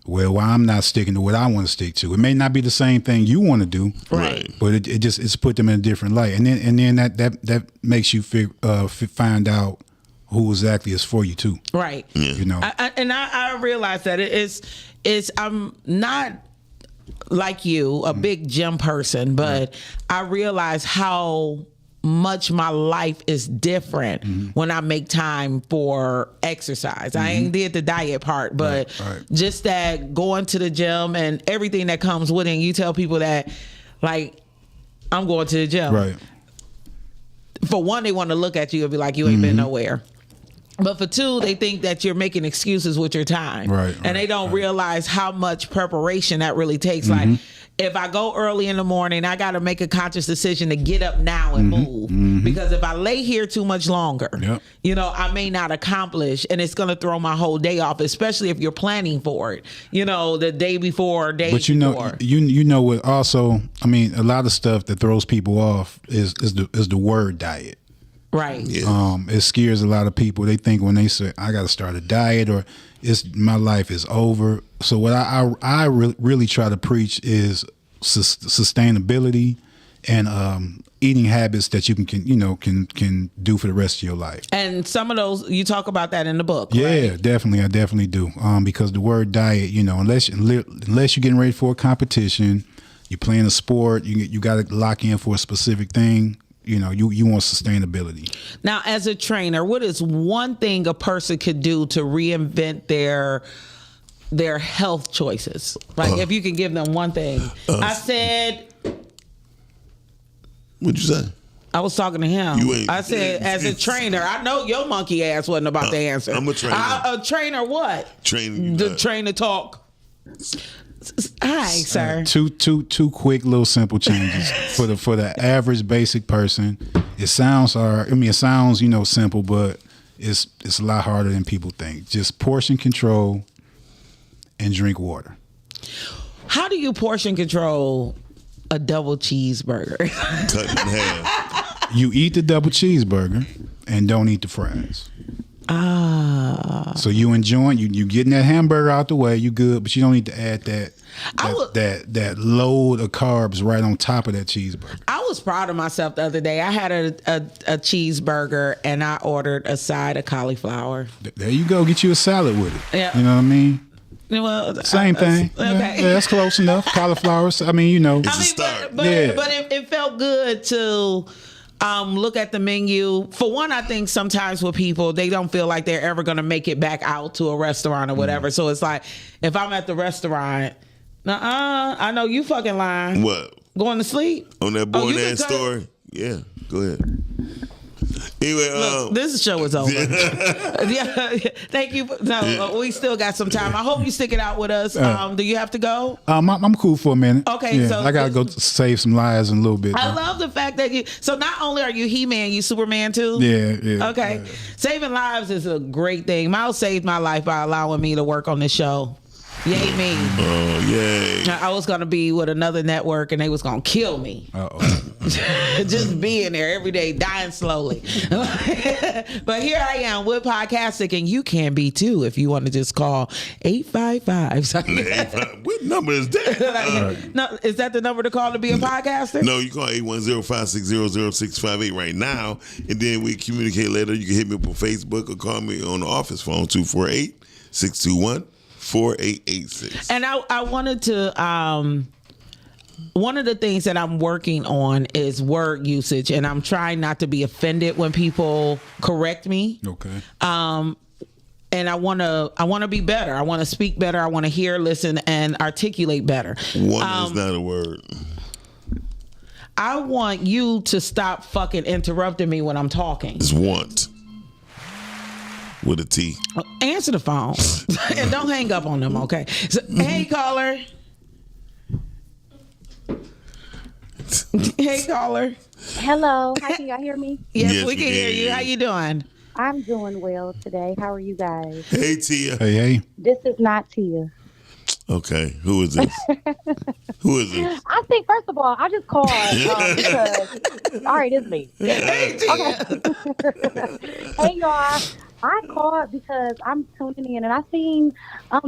well, I'm not sticking to what I want to stick to. It may not be the same thing you want to do, right? But it's put them in a different light, and then that makes you find out who exactly is for you too, right? Yeah. You know, I realize that it's I'm not like you, a big gym person, but I realize how much my life is different when I make time for exercise. I ain't did the diet part, but just that going to the gym and everything that comes with it. And you tell people that, like, I'm going to the gym. Right. For one, they want to look at you and be like, you ain't been nowhere. But for two, they think that you're making excuses with your time. And they don't realize how much preparation that really takes. Like, if I go early in the morning, I got to make a conscious decision to get up now and move. Because if I lay here too much longer, you know, I may not accomplish, and it's going to throw my whole day off, especially if you're planning for it, you know, the day before, But you know, you know what also, I mean, a lot of stuff that throws people off is the word diet. Right. Yeah. It scares a lot of people. They think when they say, I got to start a diet or my life is over. So what I really try to preach is sustainability and eating habits that you can do for the rest of your life. And some of those, you talk about that in the book. Yeah, right? definitely. I definitely do. Because the word diet, you know, unless you're getting ready for a competition, you're playing a sport, you got to lock in for a specific thing. You know, you want sustainability. Now, as a trainer, what is one thing a person could do to reinvent their health choices? Like, if you can give them one thing. I said... What'd you say? I was talking to him. I said, as a trainer, I know your monkey ass wasn't about the answer. I'm a trainer. A trainer what? Trainer talk. Hi, sir. Two quick little simple changes for the average basic person. It sounds you know, simple, but it's a lot harder than people think. Just portion control and drink water. How do you portion control a double cheeseburger? Cut it in half. You eat the double cheeseburger and don't eat the fries. So you enjoying you getting that hamburger out the way, you good, but you don't need to add that load of carbs right on top of that cheeseburger. I was proud of myself the other day. I had a cheeseburger and I ordered a side of cauliflower. There you go, get you a salad with it. Yeah. You know what I mean? Well, same thing. Okay. Yeah, that's close enough. Cauliflower. I mean, you know, it's a start. But it felt good to look at the menu. For one, I think sometimes with people, they don't feel like they're ever going to make it back out to a restaurant or whatever. So it's like, if I'm at the restaurant, I know you fucking lying. What? Going to sleep? On that boring ass story? Yeah, go ahead. Anyway, Look, this show is over. Yeah, thank you. No, we still got some time. I hope you stick it out with us. Do you have to go? I'm cool for a minute. Okay, yeah, so I gotta go save some lives in a little bit. I love the fact that you. So not only are you He-Man, you Superman too. Yeah. Okay, saving lives is a great thing. Miles saved my life by allowing me to work on this show. Yay me. Oh, yay. I was going to be with another network and they was going to kill me. Just being there every day, dying slowly. But here I am with podcasting, and you can be too if you want to just call 855. What number is that? No, is that the number to call to be a podcaster? No, you call 810-560-0658 right now, and then we communicate later. You can hit me up on Facebook or call me on the office phone, 248-621-4886. And I wanted to, one of the things that I'm working on is word usage, and I'm trying not to be offended when people correct me. Okay. And I want to be better. I want to speak better. I want to hear, listen, and articulate better. One is not a word. I want you to stop fucking interrupting me when I'm talking. It's want. With a T. Answer the phone. And don't hang up on them, okay? So, hey, caller. Hey, caller. Hello. How can y'all hear me? Yes, we can hear you. How you doing? I'm doing well today. How are you guys? Hey, Tia. Hey. This is not Tia. Okay. Who is this? Who is this? I think, first of all, I just called because, all right, it's me. Hey, Tia. Okay. Hey, y'all. I called because I'm tuning in and I seen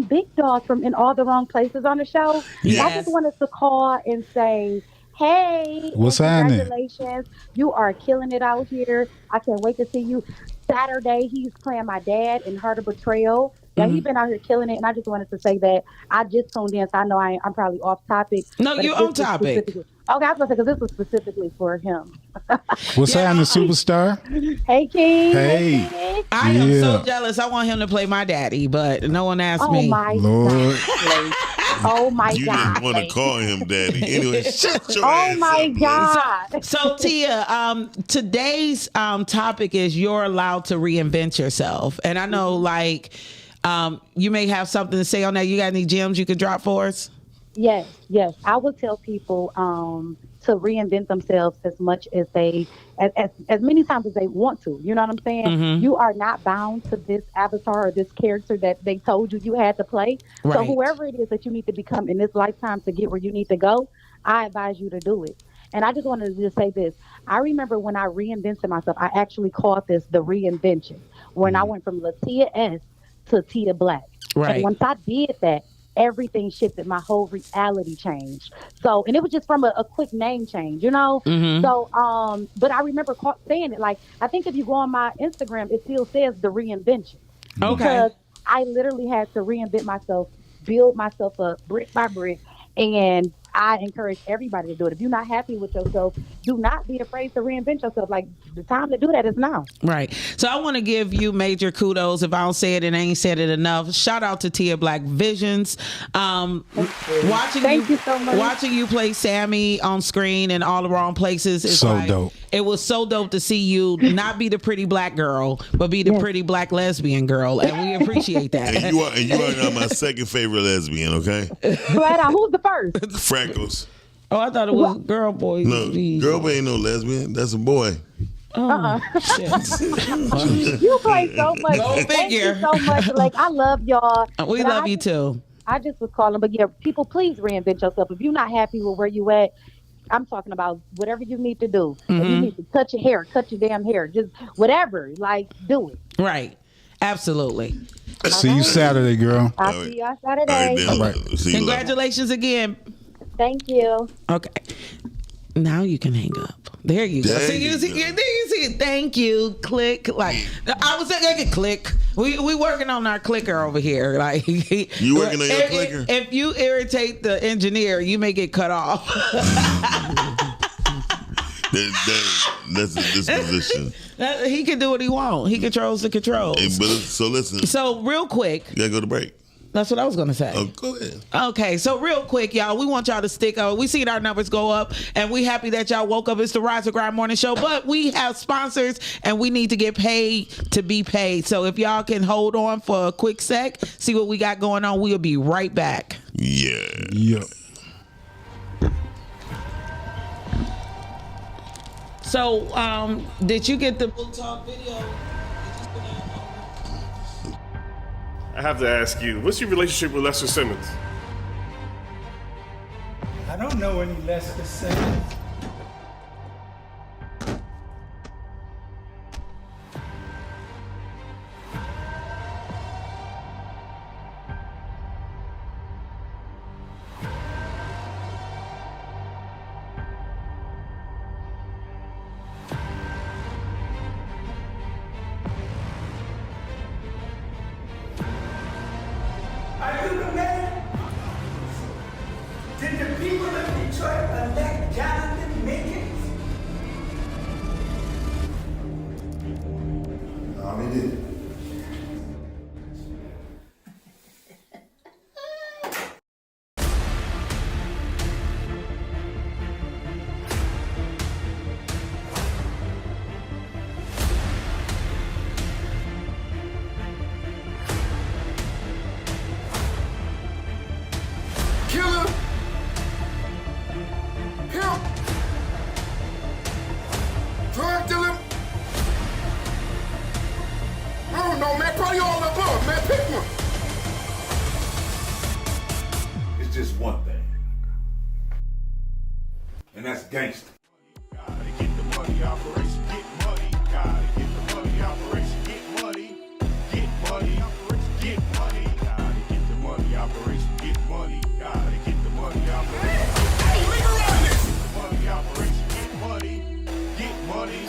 big dogs from in all the wrong places on the show. Yes. I just wanted to call and say, hey, what's happening? Congratulations. You are killing it out here. I can't wait to see you. Saturday, he's playing my dad in Heart of Betrayal. Yeah, he's been out here killing it, and I just wanted to say that I just tuned in, so I know I'm probably off topic. No, you're on topic. Okay, I was going to say, because this was specifically for him. What's happening, superstar? Hey, King. Hey. I am so jealous. I want him to play my daddy, but no one asked me. Oh, my Lord. God. Oh, my You God. didn't want to call him daddy. Anyway, shut your Oh, ass my up, God. So Tia, today's topic is you're allowed to reinvent yourself. And I know like you may have something to say on that. You got any gems you could drop for us? Yes. I would tell people to reinvent themselves as much as they, as many times as they want to. You know what I'm saying? Mm-hmm. You are not bound to this avatar or this character that they told you had to play. Right. So whoever it is that you need to become in this lifetime to get where you need to go, I advise you to do it. And I just wanted to just say this. I remember when I reinvented myself, I actually called this the reinvention. When I went from Latia S to Tia Black. Right. And once I did that, everything shifted. My whole reality changed. So, and it was just from a quick name change, you know? Mm-hmm. So, but I remember saying it, like, I think if you go on my Instagram, it still says the reinvention. Okay. Because I literally had to reinvent myself, build myself up brick by brick, and I encourage everybody to do it. If you're not happy with yourself, do not be afraid to reinvent yourself. Like, the time to do that is now. Right. So I want to give you major kudos. If I don't say it and I ain't said it enough, shout out to Tia Black Visions. Thank you so much. Watching you play Sammy on screen in all the wrong places is So dope. It was so dope to see you not be the pretty black girl, but be the pretty black lesbian girl, and we appreciate that. And you are now my second favorite lesbian, okay? Flat out, who's the first? Freckles. Oh, I thought it was girl boy. No, girl boy ain't no lesbian. That's a boy. Shit. You play so much. Go Thank you figure. so much. Like, I love y'all. We But love you too. I just was calling, but yeah, people, please reinvent yourself. If you're not happy with where you at, I'm talking about whatever you need to do. If you need to cut your hair, cut your damn hair, just whatever, like, do it. Right. Absolutely. See you Saturday, girl. I'll see y'all Saturday. All right. See you later. Congratulations again. Thank you. Okay. Now you can hang up. There you go. There See, you you see, go. there you see it. Thank you. Click. Like I was saying, click. We working on our clicker over here. Like You working on your clicker? If you irritate the engineer, you may get cut off. That's a disposition. He can do what he wants. He controls the controls. Hey, but so listen. So real quick. You gotta go to break. That's what I was going to say. Oh, go ahead. Okay, so real quick, y'all, we want y'all to stick. We seen our numbers go up, and we happy that y'all woke up. It's the Rise and Grind Morning Show, but we have sponsors, and we need to get paid to be paid. So if y'all can hold on for a quick sec, see what we got going on. We'll be right back. Yeah. So, did you get the book talk video? I have to ask you, what's your relationship with Lester Simmons? I don't know any Lester Simmons. Are you the man? Did the people of Detroit elect Jonathan Mickens? No, they didn't. Killer, pimp, drug dealer. I don't know, man. Probably all the above, man. Pick one. It's just one thing. And that's gangster. Gotta get the money, operation, get money. Gotta get the money, operation, get money. Get money, operation, get money. Gotta get the money, operation, get money. Gotta get the money, operation. Hey, legalize this! Get the money, operation, get money. Get money,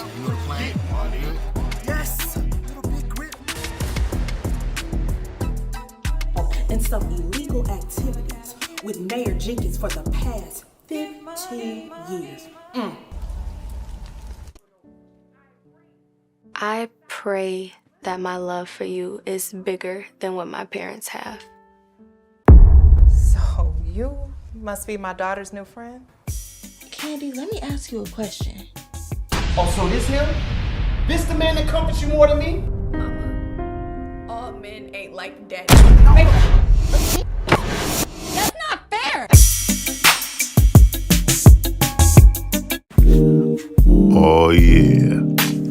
get money. Yes! Little big grip. And some illegal activities with Mayor Jenkins for the past 15 years. I pray that my love for you is bigger than what my parents have. So you must be my daughter's new friend? Candy, let me ask you a question. Oh, so this him? This the man that comforts you more than me? All men ain't like daddy. That's not fair! Oh yeah,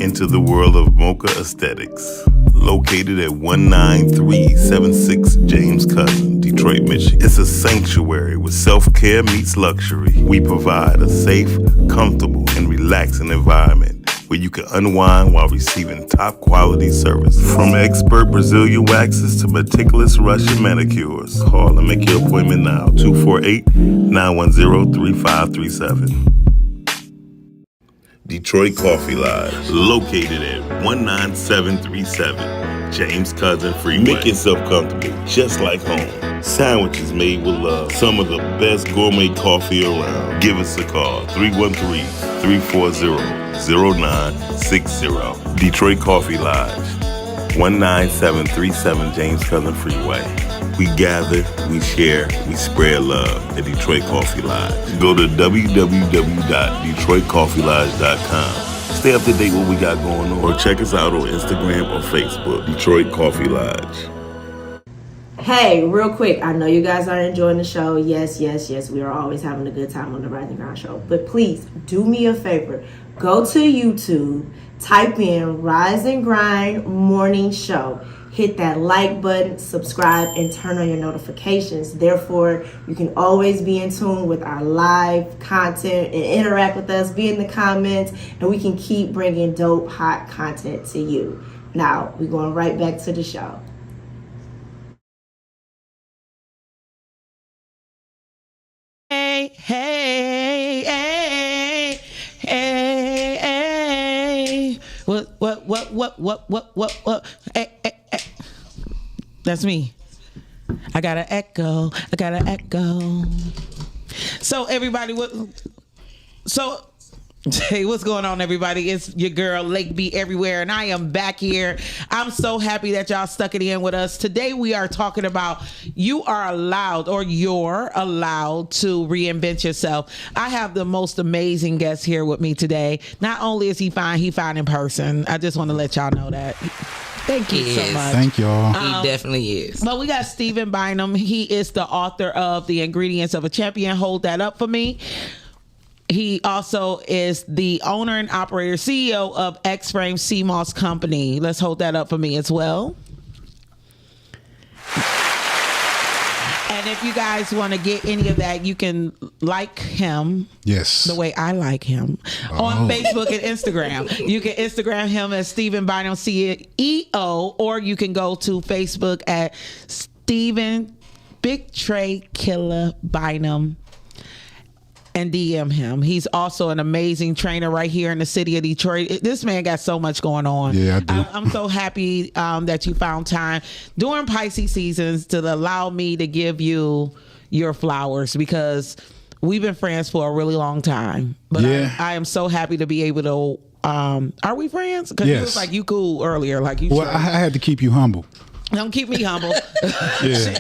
into the world of Mocha Aesthetics. Located at 19376 James Cousin, Detroit, Michigan. It's a sanctuary where self-care meets luxury. We provide a safe, comfortable, and relaxing environment where you can unwind while receiving top quality service. From expert Brazilian waxes to meticulous Russian manicures. Call and make your appointment now, 248-910-3537. Detroit Coffee Lodge, located at 19737 James Cousin Freeway. Make yourself comfortable, just like home. Sandwiches made with love. Some of the best gourmet coffee around. Give us a call, 313-340-0960. Detroit Coffee Lodge, 19737 James Cousin Freeway. We gather, we share, we spread love at Detroit Coffee Lodge. Go to www.detroitcoffeelodge.com. Stay up to date with what we got going on, or check us out on Instagram or Facebook, Detroit Coffee Lodge. Hey, real quick, I know you guys are enjoying the show. Yes, we are always having a good time on the Rise and Grind Show. But please, do me a favor. Go to YouTube, type in Rise and Grind Morning Show. Hit that like button, subscribe, and turn on your notifications. Therefore, you can always be in tune with our live content and interact with us, be in the comments, and we can keep bringing dope, hot content to you. Now, we're going right back to the show. Hey. What? Hey. That's me. I got an echo. So everybody, Hey, what's going on, everybody? It's your girl, Lake B Everywhere, and I am back here. I'm so happy that y'all stuck it in with us. Today, we are talking about you're allowed to reinvent yourself. I have the most amazing guest here with me today. Not only is he fine in person. I just want to let y'all know that. Thank you so much. Thank y'all. He definitely is. But we got Stephen Bynum. He is the author of The Ingredients of a Champion. Hold that up for me. He also is the owner and operator, CEO of X-Frame CMOS Company. Let's hold that up for me as well. And if you guys want to get any of that, you can like him. Yes. The way I like him on Facebook and Instagram. You can Instagram him as Stephen Bynum CEO, or you can go to Facebook at Stephen Big Tray Killer Bynum and DM him. He's also an amazing trainer right here in the city of Detroit. This man got so much going on. Yeah, I do. I'm so happy that you found time during Pisces seasons to allow me to give you your flowers, because we've been friends for a really long time. But yeah. I am so happy to be able to. Are we friends? Because yes. you was like you cool earlier. Like you. Well, I had to keep you humble. Don't keep me humble. Yeah.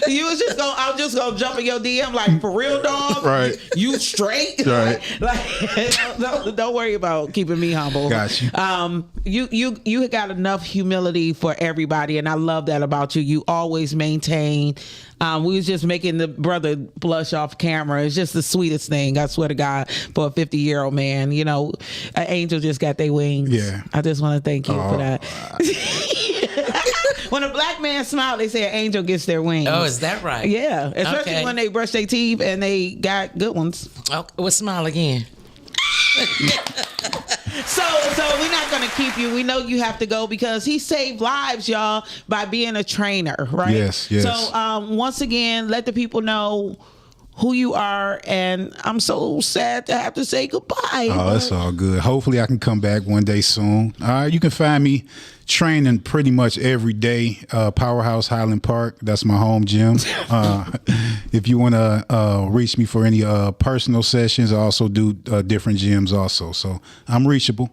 You was just gonna, I was just gonna jump in your DM like, for real, dog. Right. You straight. Right. Like don't worry about keeping me humble. Got you. You got enough humility for everybody, and I love that about you. You always maintain. We was just making the brother blush off camera. It's just the sweetest thing. I swear to God, for a 50-year-old man, you know, an angel just got their wings. Yeah. I just want to thank you for that. When a black man smiles, they say an angel gets their wings. Oh, is that right? Yeah, especially when they brush their teeth and they got good ones. Oh, well, smile again. So we're not going to keep you. We know you have to go because he saved lives, y'all, by being a trainer, right? Yes. So once again, let the people know who you are, and I'm so sad to have to say goodbye. Oh, that's all good. Hopefully I can come back one day soon. You can find me training pretty much every day. Powerhouse Highland Park, that's my home gym. If you want to reach me for any personal sessions, I also do different gyms also. So I'm reachable.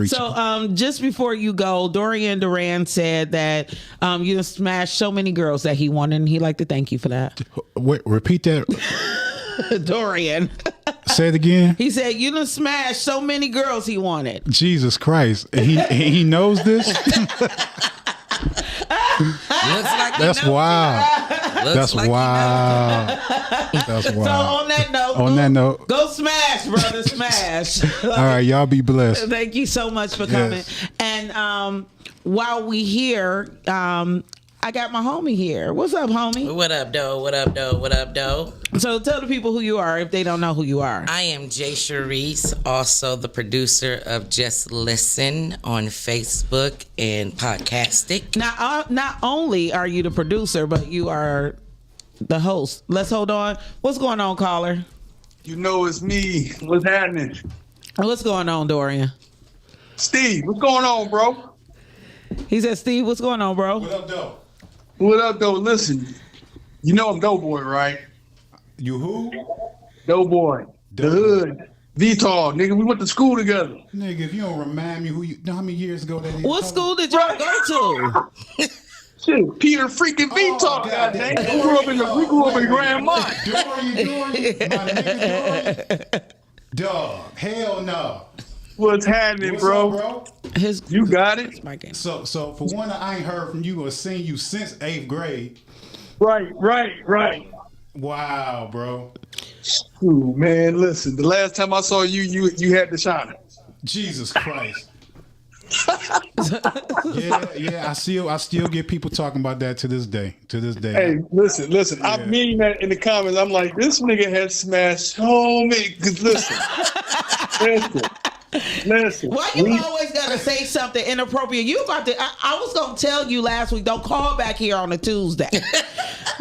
So just before you go, Dorian Duran said that you smashed so many girls that he wanted, and he'd like to thank you for that. Wait, repeat that. Dorian. Say it again. He said you done smashed so many girls he wanted. Jesus Christ. He knows this? That's wild. That's wild. That's wild. So on that note, go smash, brother, smash. All right, y'all be blessed. Thank you so much for coming. Yes. And while we here, I got my homie here. What's up, homie? What up, though? What up, though? What up, though? So tell the people who you are if they don't know who you are. I am Jay Charisse, also the producer of Just Listen on Facebook and Podcastic. Now, not only are you the producer, but you are the host. Let's hold on. What's going on, caller? You know it's me. What's happening? What's going on, Dorian? Steve, what's going on, bro? He said, Steve, what's going on, bro? What up, though? What up, though? Listen, you know I'm Doughboy, right? You who? Doughboy. The hood. VTAL, nigga. We went to school together. Nigga, if you don't remind me who you know how many years ago that is. What school did y'all go to? Shit, Peter freaking VTAL, goddamn. We grew up in Grand Mont. Dorian, my nigga Dorian. Dog, hell no. What's happening, bro? Up, bro? You got it. So for one, I ain't heard from you or seen you since 8th grade. Right. Wow, bro. Ooh, man, listen. The last time I saw you had the shiner. Jesus Christ. yeah. I still get people talking about that to this day. Hey, listen. Yeah. I mean that in the comments. I'm like, this nigga has smashed so many. Cause listen. Why you always gotta say something inappropriate? You about to? I was gonna tell you last week. Don't call back here on a Tuesday.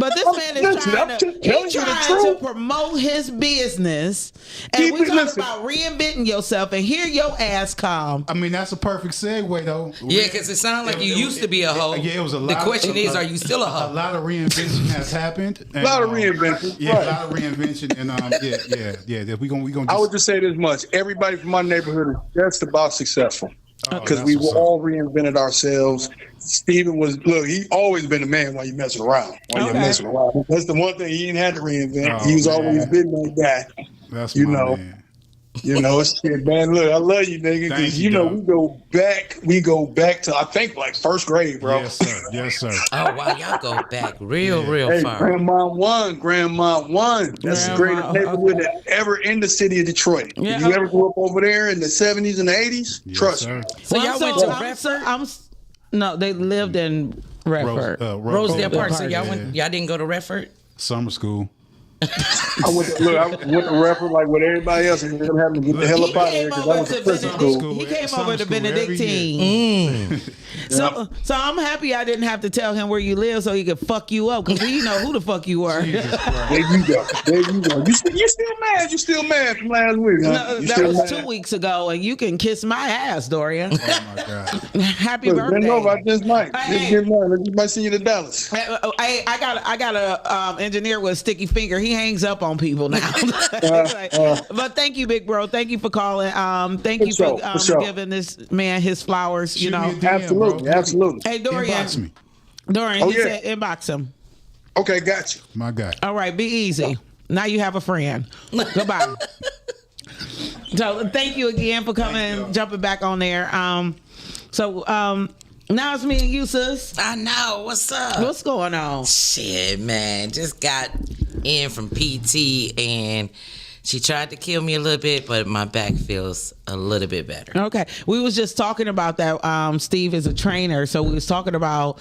But this man is trying to promote his business, and we talking about reinventing yourself, and here your ass come. I mean, that's a perfect segue, though. Yeah, because it sounds like you used to be a hoe. Yeah, it was a lot. The question is, are you still a hoe? A lot of reinvention has happened. A lot of reinvention. Yeah, right. A lot of reinvention, and yeah. We gonna. I would just say this much: everybody from my neighborhood is just about successful. Because we all reinvented ourselves. Steven he always been a man while you messing around. That's the one thing he didn't have to reinvent. He was always been that guy. That's man. It's shit, man. Look, I love you, nigga, because we go back to I think like first grade, bro. Yes, sir. Oh wow, y'all go back real far. Grandma One. That's the greatest neighborhood ever in the city of Detroit. Yeah. If you ever grew up over there in the 70s and the 80s, trust me. So y'all went to Redford? No, they lived in Redford. Rosedale Park. So y'all didn't go to Redford? Summer school. I went to Redford like with everybody else, and them having to get the hell up out of here because I was in prison school. He came over to Benedictine. So I'm happy I didn't have to tell him where you live so he could fuck you up, because we know who the fuck you were. There you go. You still mad? You still mad from last week? Huh? No, that was 2 weeks ago, and you can kiss my ass, Dorian. Oh my God! Happy birthday! I just might. You might see you to Dallas. Hey, I got a engineer with a sticky finger. He hangs up on people now. But thank you, big bro. Thank you for calling. Thank you for giving this man his flowers. Shoot, absolutely. Hey, Dorian. Inbox me. Dorian, he said inbox him. Okay, got you. My guy. All right, be easy. Now you have a friend. Goodbye. So thank you again for coming, jumping back on there. Now it's me and you, sis. I know. What's up? What's going on? Shit, man. Just got in from PT, and she tried to kill me a little bit, but my back feels a little bit better. Okay. We was just talking about that. Steve is a trainer, so we was talking about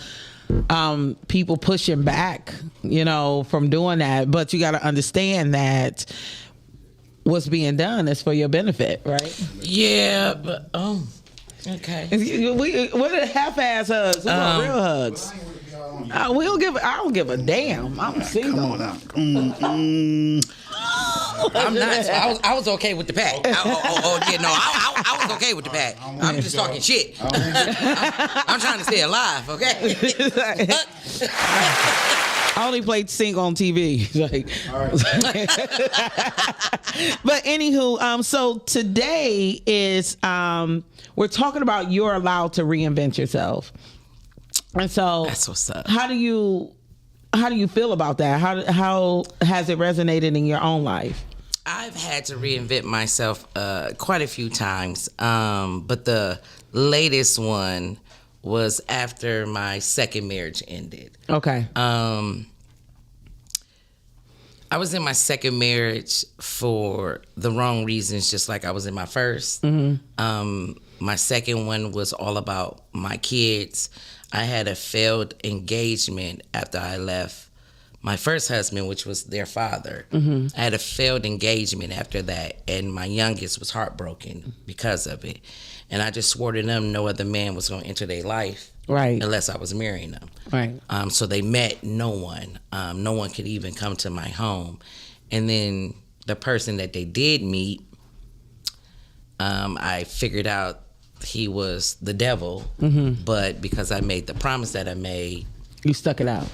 people pushing back, from doing that. But you got to understand that what's being done is for your benefit, right? Yeah, but okay. What are half-ass hugs? We want real hugs. I don't give a damn. I'm single. Come on out. I'm not. I was okay with the pack. I was okay with the pack. I'm just talking shit. I'm trying to stay alive, okay? I only played single on TV. But anywho, so today is we're talking about you're allowed to reinvent yourself. And so that's what's up. How do you feel about that? How has it resonated in your own life? I've had to reinvent myself quite a few times, but the latest one was after my second marriage ended. Okay. I was in my second marriage for the wrong reasons, just like I was in my first. Mm-hmm. My second one was all about my kids. I had a failed engagement after I left my first husband, which was their father. Mm-hmm. I had a failed engagement after that, and my youngest was heartbroken because of it. And I just swore to them no other man was going to enter their life, right, unless I was marrying them. Right. So they met no one. No one could even come to my home. And then the person that they did meet, I figured out he was the devil, mm-hmm. but because I made the promise that I made, you stuck it out.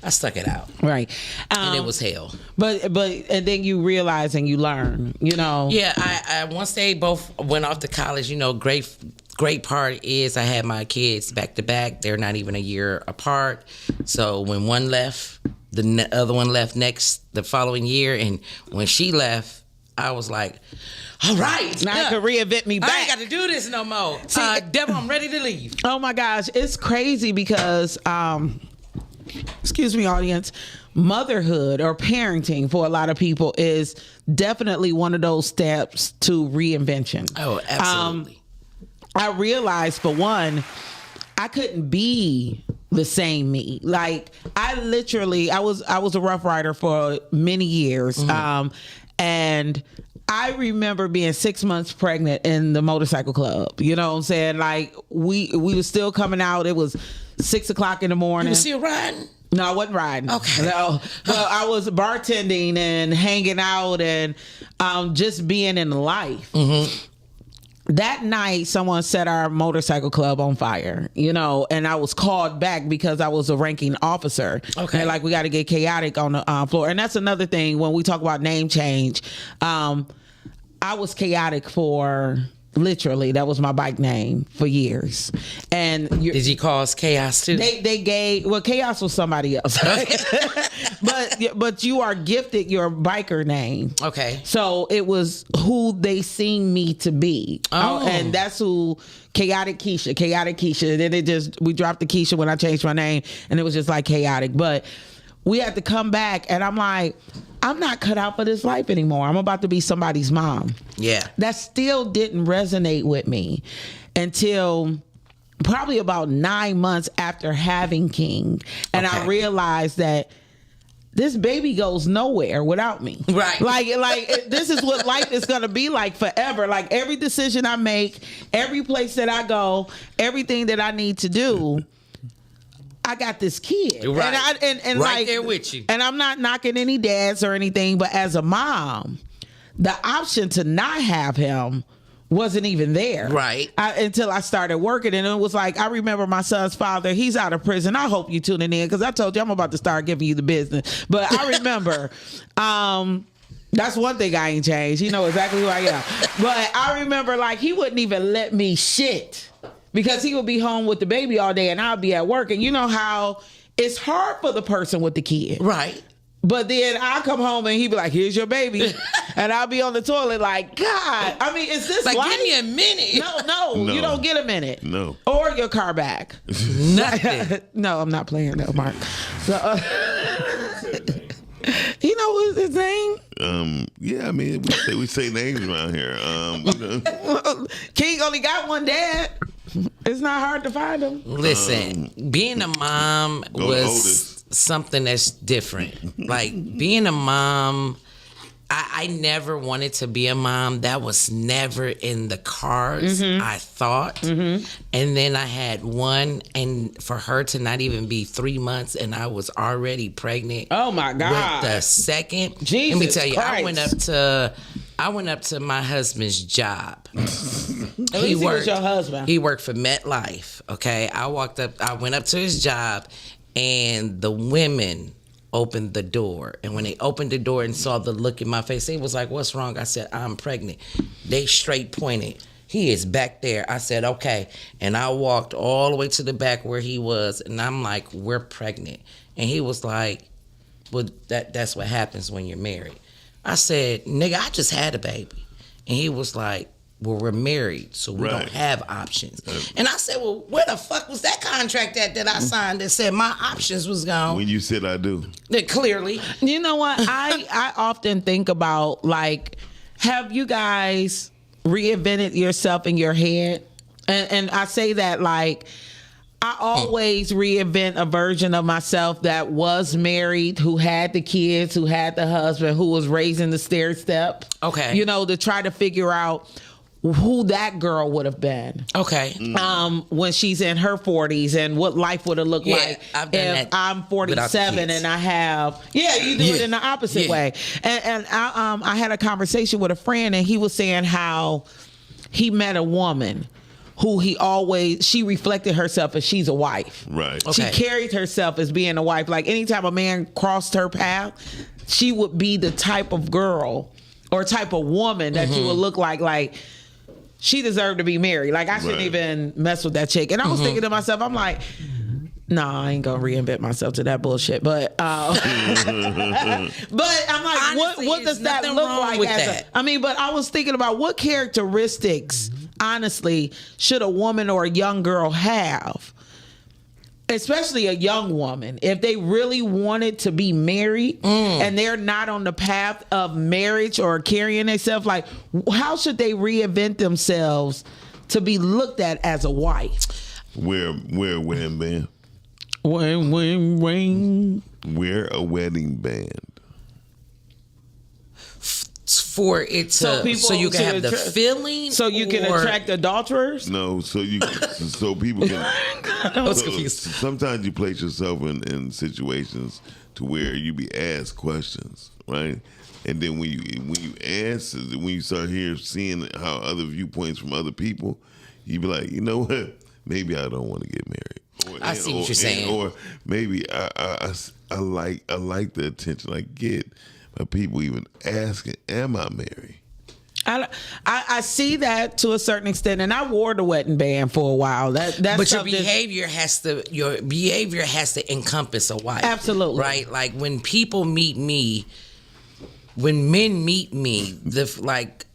I stuck it out, right? And it was hell. But and then you realize and you learn, Yeah, I once they both went off to college, great part is I had my kids back to back. They're not even a year apart. So when one left, the other one left the following year, and when she left, I was like, all right. Now I can reinvent me back. I ain't got to do this no more. Devil, I'm ready to leave. Oh my gosh. It's crazy because, excuse me, audience, motherhood or parenting for a lot of people is definitely one of those steps to reinvention. Oh, absolutely. I realized, for one, I couldn't be the same me. Like, I was a Rough Rider for many years. Mm-hmm. And I remember being 6 months pregnant in the motorcycle club. You know what I'm saying? Like, we were still coming out. It was 6 o'clock in the morning. You were still riding? No, I wasn't riding. Okay. No, well, I was bartending and hanging out and just being in life. That night, someone set our motorcycle club on fire, and I was called back because I was a ranking officer. Okay. And we got to get chaotic on the floor. And that's another thing when we talk about name change. I was chaotic for... Literally, that was my bike name for years. And did you cause chaos too? They gave chaos was somebody else. but you are gifted your biker name. Okay. So it was who they seen me to be. Oh. And that's who Chaotic Keisha. Then we dropped the Keisha when I changed my name, and it was just like chaotic. But we had to come back, and I'm like, I'm not cut out for this life anymore. I'm about to be somebody's mom. Yeah. That still didn't resonate with me until probably about 9 months after having King. And I realized that this baby goes nowhere without me. Right. This is what life is going to be like forever. Like every decision I make, every place that I go, everything that I need to do, I got this kid, right? And right there with you. And I'm not knocking any dads or anything, but as a mom, the option to not have him wasn't even there, right? Until I started working, and it was like I remember my son's father. He's out of prison. I hope you tuning in because I told you I'm about to start giving you the business. But I remember. That's one thing I ain't changed. He know exactly who I am. But I remember he wouldn't even let me shit. Because he would be home with the baby all day and I'll be at work. And you know how it's hard for the person with the kid. Right. But then I'll come home and he'd be like, here's your baby. And I'll be on the toilet like, God, I mean, is this like, life? give me a minute. No, you don't get a minute. No. Or your car back. Nothing. No, I'm not playing that, Mark. So, you know his name? Yeah, I mean, we say names around here. King only got one dad. It's not hard to find him. Listen, being a mom was something that's different. Like being a mom, I never wanted to be a mom. That was never in the cards, I thought. And then I had one, and for her to not even be 3 months, and I was already pregnant. Oh my God! With the second, Jesus let me tell you, Christ. I went up to my husband's job. At least he was your husband. He worked for MetLife. Okay, I went up to his job, and the women opened the door. And when they opened the door and saw the look in my face, they was like, "What's wrong?" I said, "I'm pregnant." They straight pointed. He is back there. I said, "Okay." And I walked all the way to the back where he was, and I'm like, "We're pregnant." And he was like, "Well, that's what happens when you're married." I said, "Nigga, I just had a baby." And he was like, "Well, we're married, so we don't have options." And I said, "Well, where the fuck was that contract that I signed that said my options was gone?" When you said I do. Clearly. You know what? I often think about, have you guys reinvented yourself in your head? And I say that I always reinvent a version of myself that was married, who had the kids, who had the husband, who was raising the stair step. Okay. To try to figure out who that girl would have been. Okay. When she's in her 40s and what life would have looked like I've done if that I'm 47 and I have. Yeah, you do it in the opposite way. And I had a conversation with a friend, and he was saying how he met a woman who she reflected herself as she's a wife. Right. She carried herself as being a wife. Like anytime a man crossed her path, she would be the type of girl or type of woman that you would look like she deserved to be married. Like I shouldn't even mess with that chick. And I was thinking to myself, I'm like, nah, I ain't gonna reinvent myself to that bullshit. But but I'm like, honestly, what does that look like? But I was thinking about what characteristics, honestly, should a woman or a young girl have? Especially a young woman, if they really wanted to be married and they're not on the path of marriage or carrying themselves, how should they reinvent themselves to be looked at as a wife? Wear a wedding band. Ring. Wear a wedding band. for it to so you can have the feeling, so you can attract adulterers. No, so people can. I was confused. Sometimes you place yourself in situations to where you be asked questions, right? And then when you answer, when you start seeing how other viewpoints from other people, you be like, you know what? Maybe I don't want to get married. I see what you're saying. Or maybe I like the attention I get by people even asking, "Am I married?" I see that to a certain extent, and I wore the wedding band for a while. That's but your behavior has to encompass a wife. Absolutely, right? Like when people meet me, when men meet me,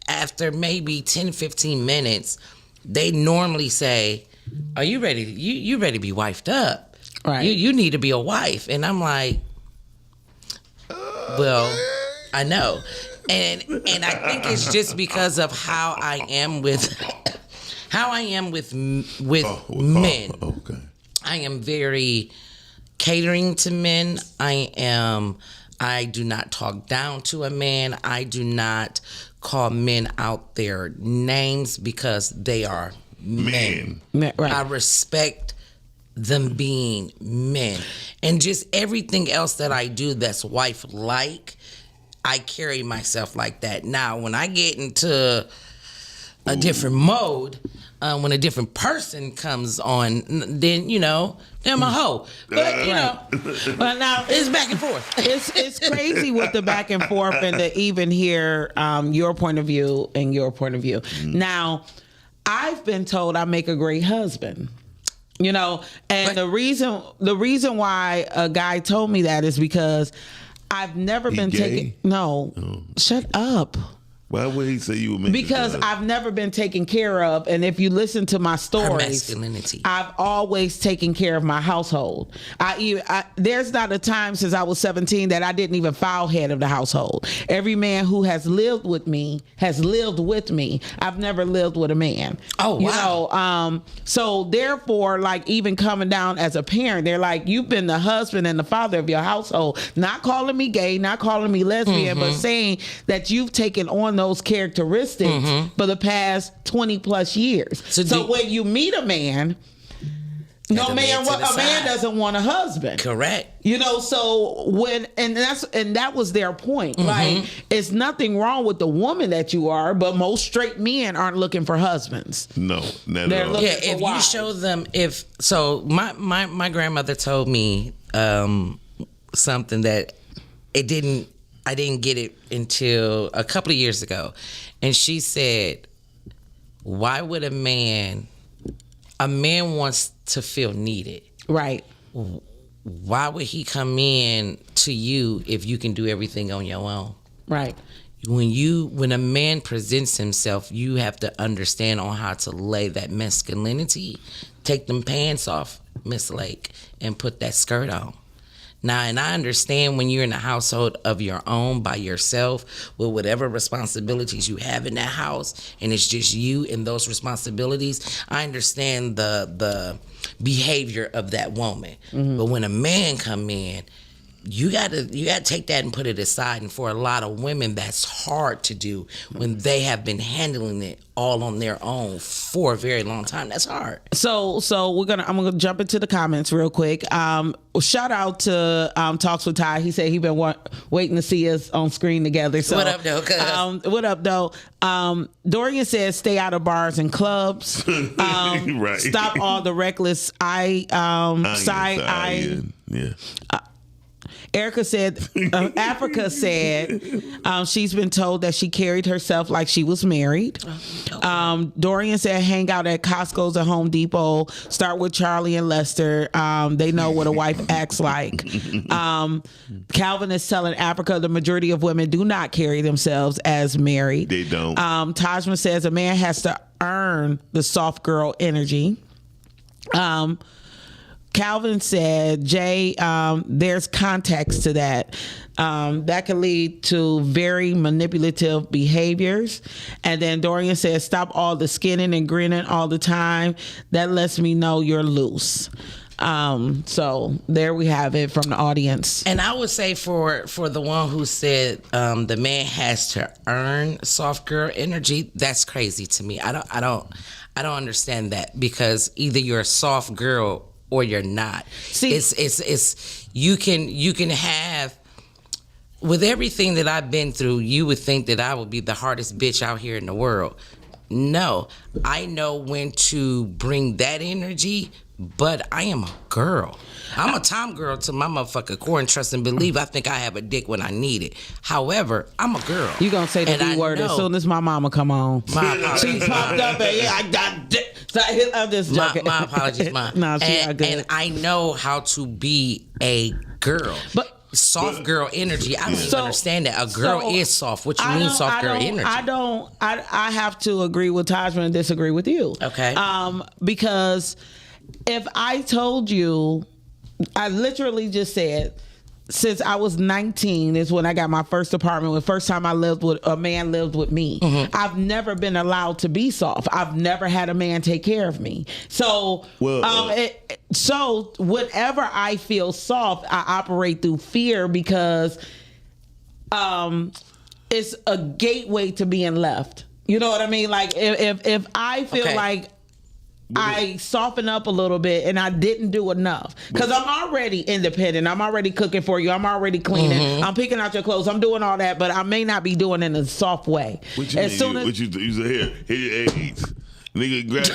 after maybe 10, 15 minutes, they normally say, "Are you ready? You ready to be wifed up? Right? You need to be a wife." And I'm like, well, I know. And I think it's just because of how I am with men. Okay. I am very catering to men. I do not talk down to a man. I do not call men out their names because they are men. Right. I respect them being men. And just everything else that I do that's wife-like, I carry myself like that. Now, when I get into a different mode, when a different person comes on, then, I'm a hoe. But, but now it's back and forth. It's crazy with the back and forth and to even hear your point of view and your point of view. Now, I've been told I make a great husband. And the reason why a guy told me that is because I've never been taken. No, shut up. Why would he say you were making? Because I've never been taken care of, and if you listen to my stories, I've always taken care of my household. There's not a time since I was 17 that I didn't even file head of the household. Every man who has lived with me has lived with me. I've never lived with a man. Oh wow. So therefore, even coming down as a parent, they're like, you've been the husband and the father of your household. Not calling me gay, not calling me lesbian, but saying that you've taken on those characteristics for the past 20 plus years. So when you meet a man, a man doesn't want a husband. Correct. So that was their point. Like, it's nothing wrong with the woman that you are, but most straight men aren't looking for husbands. No, not at all. Yeah, if you show them, my grandmother told me something that I didn't get it until a couple of years ago. And she said, why would a man wants to feel needed. Right. Why would he come in to you if you can do everything on your own? Right. When a man presents himself, you have to understand on how to lay that masculinity. Take them pants off, Miss Lake, and put that skirt on. Now, and I understand when you're in a household of your own, by yourself, with whatever responsibilities you have in that house, and it's just you and those responsibilities, I understand the behavior of that woman. Mm-hmm. But when a man come in, you gotta take that and put it aside. And for a lot of women, that's hard to do when they have been handling it all on their own for a very long time. That's hard. So I'm gonna jump into the comments real quick. Shout out to Talks with Todd. He said he been waiting to see us on screen together. So what up, though? What up, though? Dorian says stay out of bars and clubs. Right. Stop all the reckless Yeah. Erica said, Africa said she's been told that she carried herself like she was married. Dorian said hang out at Costco's and Home Depot. Start with Charlie and Lester. They know what a wife acts like. Calvin is telling Africa the majority of women do not carry themselves as married. They don't. Tajma says a man has to earn the soft girl energy. Calvin said, Jay, there's context to that. That can lead to very manipulative behaviors. And then Dorian says, stop all the skinning and grinning all the time. That lets me know you're loose. So there we have it from the audience. And I would say for the one who said the man has to earn soft girl energy, that's crazy to me. I don't understand that, because either you're a soft girl or you're not. See, it's you can have. With everything that I've been through, you would think that I would be the hardest bitch out here in the world. No, I know when to bring that energy, but I am a girl. I'm a Tom girl to my motherfucking core, and trust and believe. I think I have a dick when I need it. However, I'm a girl. You gonna say the B word as soon as my mama come on. She popped up and I got dick. So I'm just joking. My apologies, Mom. No, and I know how to be a girl. But soft girl energy, I don't understand that. A girl is soft. What you mean soft girl energy? I have to agree with Tajman and disagree with you. Okay. Because if I told you, I literally just said, since I was 19 is when I got my first apartment. The first time I lived with a man lived with me. Mm-hmm. I've never been allowed to be soft. I've never had a man take care of me. So, so whenever I feel soft, I operate through fear, because it's a gateway to being left. You know what I mean? Like if I feel like I soften up a little bit and I didn't do enough, because I'm already independent. I'm already cooking for you. I'm already cleaning. Mm-hmm. I'm picking out your clothes. I'm doing all that, but I may not be doing it in a soft way. What you say here your AIDS. Nigga, grab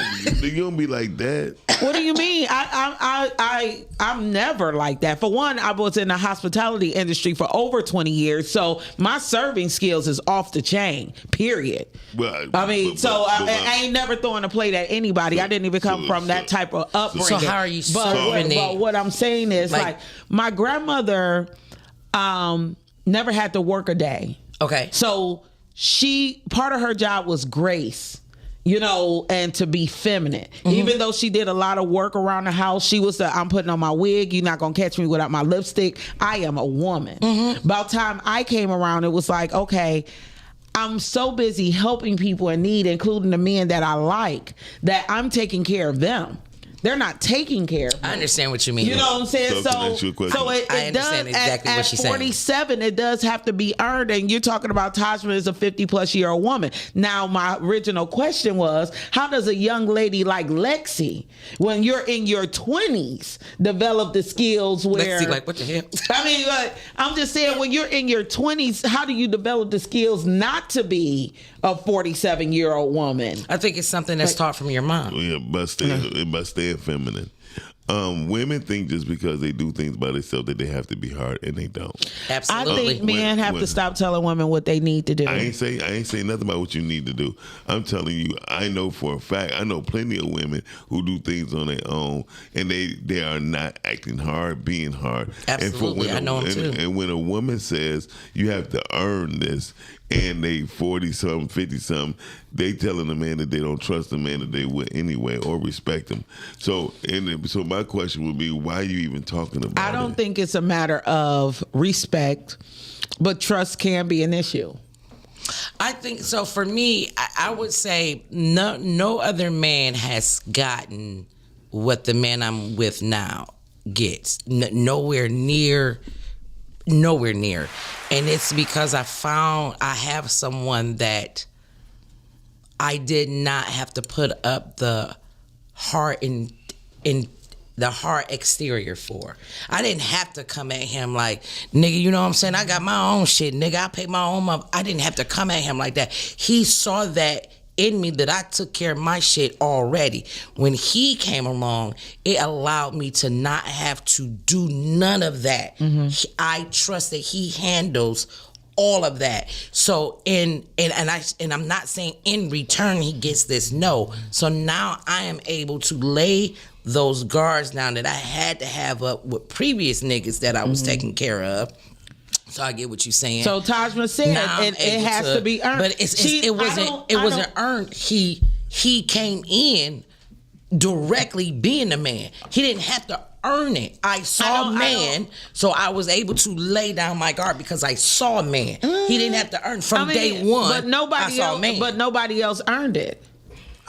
you don't be like that. What do you mean? I'm never like that. For one, I was in the hospitality industry for over 20 years, so my serving skills is off the chain. Period. Well, I mean, I ain't never throwing a plate at anybody. I didn't even come from that type of upbringing. So how are you serving it? But what I'm saying is, like my grandmother never had to work a day. Okay. So part of her job was grace. You know, and to be feminine. Mm-hmm. Even though she did a lot of work around the house, she was I'm putting on my wig. You're not going to catch me without my lipstick. I am a woman. Mm-hmm. About time I came around, it was like, okay, I'm so busy helping people in need, including the men that I like, that I'm taking care of them. They're not taking care of me. I understand what you mean. You know what I'm saying? So it understand does, exactly what she's saying. At 47, it does have to be earned. And you're talking about Tajman as a 50-plus-year-old woman. Now, my original question was, how does a young lady like Lexi, when you're in your 20s, develop the skills where... Lexi, like, what the hell? I mean, I'm just saying, when you're in your 20s, how do you develop the skills not to be a 47-year-old woman? I think it's something that's taught from your mom. Yeah, but stay feminine. Women think just because they do things by themselves that they have to be hard, and they don't. Absolutely. I think men have to stop telling women what they need to do. I ain't say nothing about what you need to do. I'm telling you, I know for a fact, I know plenty of women who do things on their own, and they are not acting hard, being hard. Absolutely, I know them too. And when a woman says you have to earn this, and they 40-something, 50-something, they telling the man that they don't trust the man that they would anyway or respect him. So my question would be, why are you even talking about it? I don't think it's a matter of respect, but trust can be an issue. I think so. For me, I would say no other man has gotten what the man I'm with now gets. Nowhere near. And it's because I found I have someone that I did not have to put up the heart in the hard exterior for. I didn't have to come at him like, nigga, you know what I'm saying? I got my own shit, nigga. I pay my own money. I didn't have to come at him like that. He saw that in me, that I took care of my shit already. When he came along, it allowed me to not have to do none of that. Mm-hmm. I trust that he handles all of that. So and I'm not saying in return he gets this. No. So now I am able to lay those guards down that I had to have up with previous niggas that I was taking care of. So I get what you're saying. So Tajman said it has to be earned, but it wasn't earned. He came in directly being a man. He didn't have to earn it. I saw a man, so I was able to lay down my guard because I saw a man. He didn't have to earn from day one. But nobody else earned it.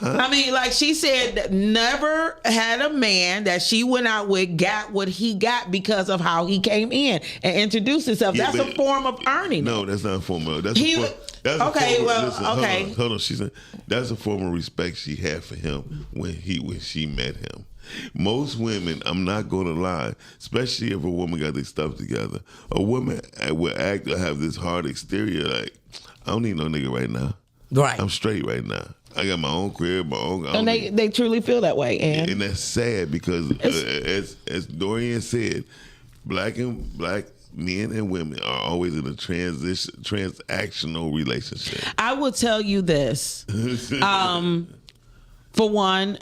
I mean, like she said, that never had a man that she went out with got what he got because of how he came in and introduced himself. Yeah, that's a form of earning. No, that's not a form of. That's He, a form, that's okay, a form well, listen, okay. Hold on. She said that's a form of respect she had for him when she met him. Most women, I'm not going to lie, especially if a woman got their stuff together, a woman will act or have this hard exterior like, I don't need no nigga right now. Right. I'm straight right now. I got my own crib, my own. And they truly feel that way, and that's sad because as Dorian said, black men and women are always in a transactional relationship. I will tell you this. For one,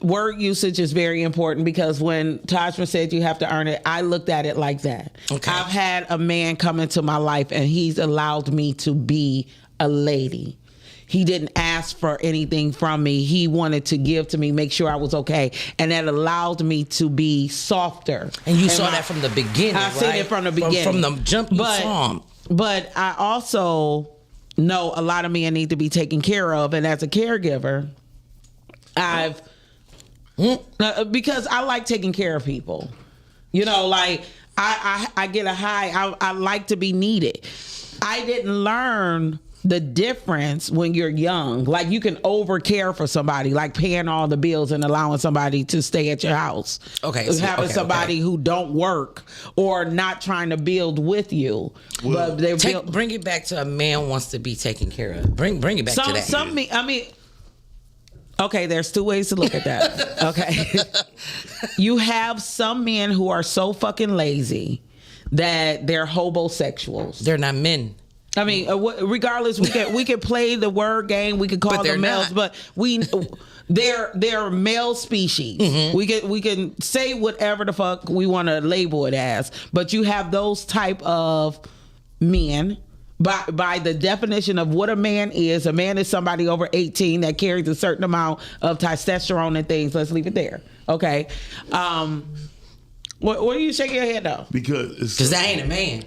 word usage is very important because when Tajma said you have to earn it, I looked at it like that. Okay. I've had a man come into my life and he's allowed me to be a lady. He didn't ask for anything from me. He wanted to give to me, make sure I was okay. And that allowed me to be softer. And you saw that from the beginning, I seen it from the beginning. From the jump you saw him. But I also know a lot of men need to be taken care of. And as a caregiver, because I like taking care of people. You know, like I get a high. I like to be needed. I didn't learn the difference when you're young. Like you can over care for somebody, like paying all the bills and allowing somebody to stay at your house. Okay. Having somebody who don't work or not trying to build with you. Well, but bring it back to a man wants to be taken care of. Bring it back to that. Okay, there's two ways to look at that. Okay. You have some men who are so fucking lazy that they're hobosexuals. They're not men. I mean, regardless, we can play the word game. We can call them males, but they're male species. Mm-hmm. We can say whatever the fuck we want to label it as, but you have those type of men. By the definition of what a man is somebody over 18 that carries a certain amount of testosterone and things. Let's leave it there. Okay. What are you shaking your head though? Because that ain't a man.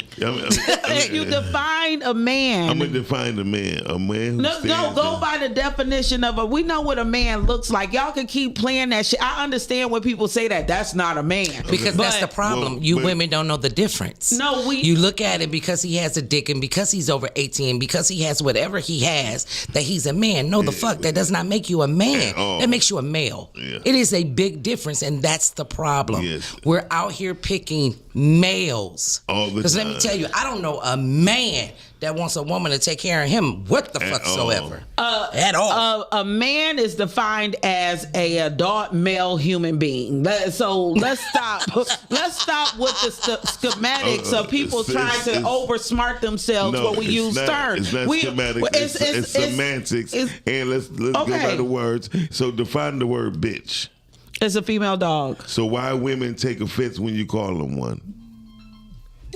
You define a man. I'm gonna define a man. A man who go by the definition of we know what a man looks like. Y'all can keep playing that shit. I understand when people say that. That's not a man. Because that's the problem. Women don't know the difference. No, you look at it because he has a dick and because he's over 18, because he has whatever he has, that he's a man. No, the fuck. That does not make you a man. That makes you a male. Yeah. It is a big difference, and that's the problem. Yes. We're out here picking males. Because let me tell you, I don't know a man that wants a woman to take care of him what the fuck soever. At all. A man is defined as a adult male human being. So let's stop. Let's stop with the schematics of people trying to oversmart themselves when we use terms. It's not schematics. It's semantics. And let's go by the words. So define the word bitch. It's a female dog. So why women take offense when you call them one?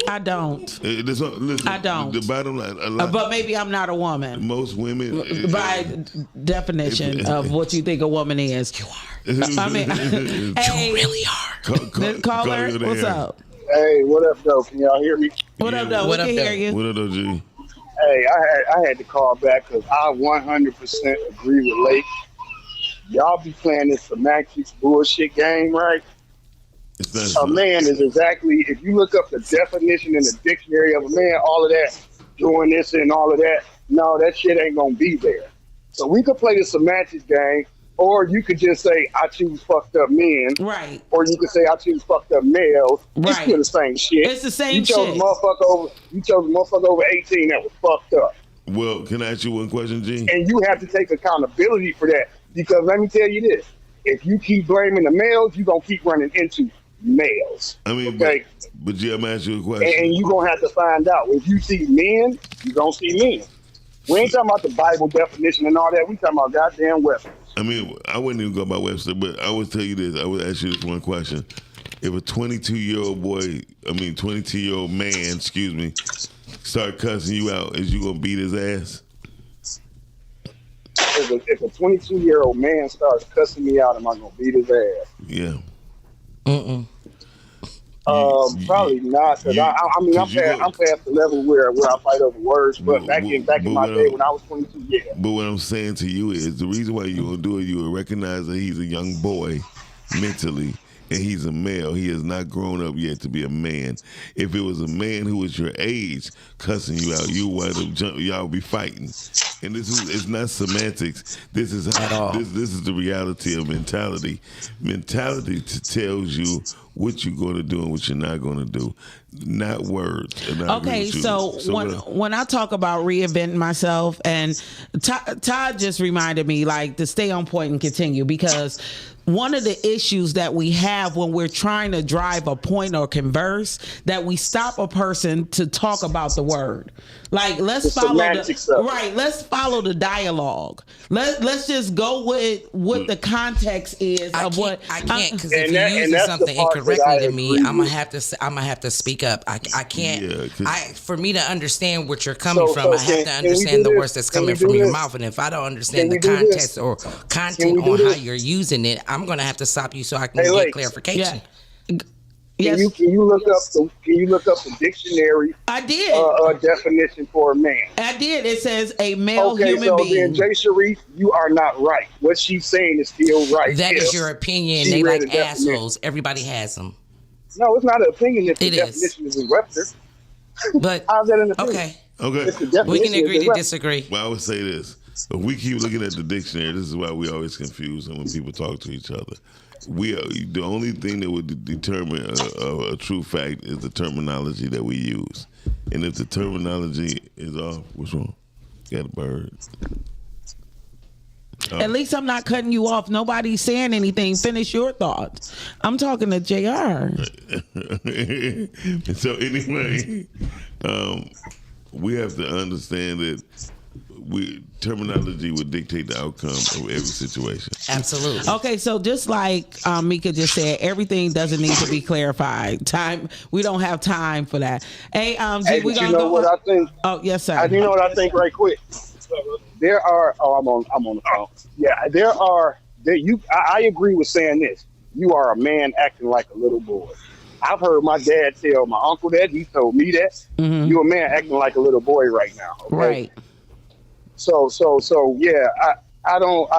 I don't. Listen, I don't. The bottom line, but maybe I'm not a woman. Most women, by definition of what you think a woman is, you are. I mean, you really are. Caller, what's up? Hey, what up, though? Can y'all hear me? What up, though? We can hear you. What up, though, G? Hey, I had to call back because I 100% agree with Lake. Y'all be playing this semantics bullshit game, right? A man is exactly, if you look up the definition in the dictionary of a man, all of that, doing this and all of that, no, that shit ain't gonna be there. So we could play the semantics game, or you could just say, I choose fucked up men. Right. Or you could say, I choose fucked up males. Right. It's still the same shit. It's the same shit. You chose a motherfucker over 18 that was fucked up. Well, can I ask you one question, G? And you have to take accountability for that. Because let me tell you this, if you keep blaming the males, you're going to keep running into males. I mean, okay? but G, I'm asking you a question. And you're going to have to find out. If you see men, you're going to see men. We ain't talking about the Bible definition and all that. We talking about goddamn Webster. I mean, I wouldn't even go by Webster, but I would tell you this. I would ask you this one question. If a 22-year-old man, start cussing you out, is you going to beat his ass? If a 22-year-old man starts cussing me out, am I going to beat his ass? Yeah. Probably not, because I mean, I'm past the level where I fight over words. But back in my day when I was 22, yeah. But what I'm saying to you is the reason why you gonna do it, you will recognize that he's a young boy mentally. And he's a male. He has not grown up yet to be a man. If it was a man who was your age cussing you out, you would have jumped. Y'all be fighting. And it's not semantics. This is at all. This is the reality of mentality. Mentality tells you what you're going to do and what you're not going to do, not words. Okay, so when I talk about reinventing myself, and Todd just reminded me, like, to stay on point and continue, because one of the issues that we have when we're trying to drive a point or converse, that we stop a person to talk about the word. Like, let's follow the dialogue. Let's just go with what the context is of what I can't, because if you're using something incorrectly to me, I'm gonna have to speak up. I can't. For me to understand what you're coming from, I have to understand the words that's coming from your mouth. And if I don't understand the context or content on how you're using it, I'm gonna have to stop you so I can get clarification. Yes. Can you look up the dictionary? I did. Definition for a man. I did. It says a male human being. Then Jay Sharif, you are not right. What she's saying is still right. That is your opinion. They like assholes. Everybody has them. No, it's not an opinion. If the definition is in Webster. But how's that an opinion? Okay. We can agree to disagree. Well, I would say this. If we keep looking at the dictionary, this is why we always confuse them when people talk to each other. The only thing that would determine a true fact is the terminology that we use. And if the terminology is off, what's wrong? Got a bird. At least I'm not cutting you off. Nobody's saying anything. Finish your thoughts. I'm talking to JR. So anyway, we have to understand that terminology would dictate the outcome of every situation. Absolutely. Okay, so just like Mika just said, everything doesn't need to be clarified. We don't have time for that. Hey, we gonna go. What I think? Oh, yes, sir. You know what I think, right quick. There are. I'm on the phone. Yeah, I agree with saying this. You are a man acting like a little boy. I've heard my dad tell my uncle that. He told me that. Mm-hmm. You're a man acting like a little boy right now. Okay? Right. So yeah, I don't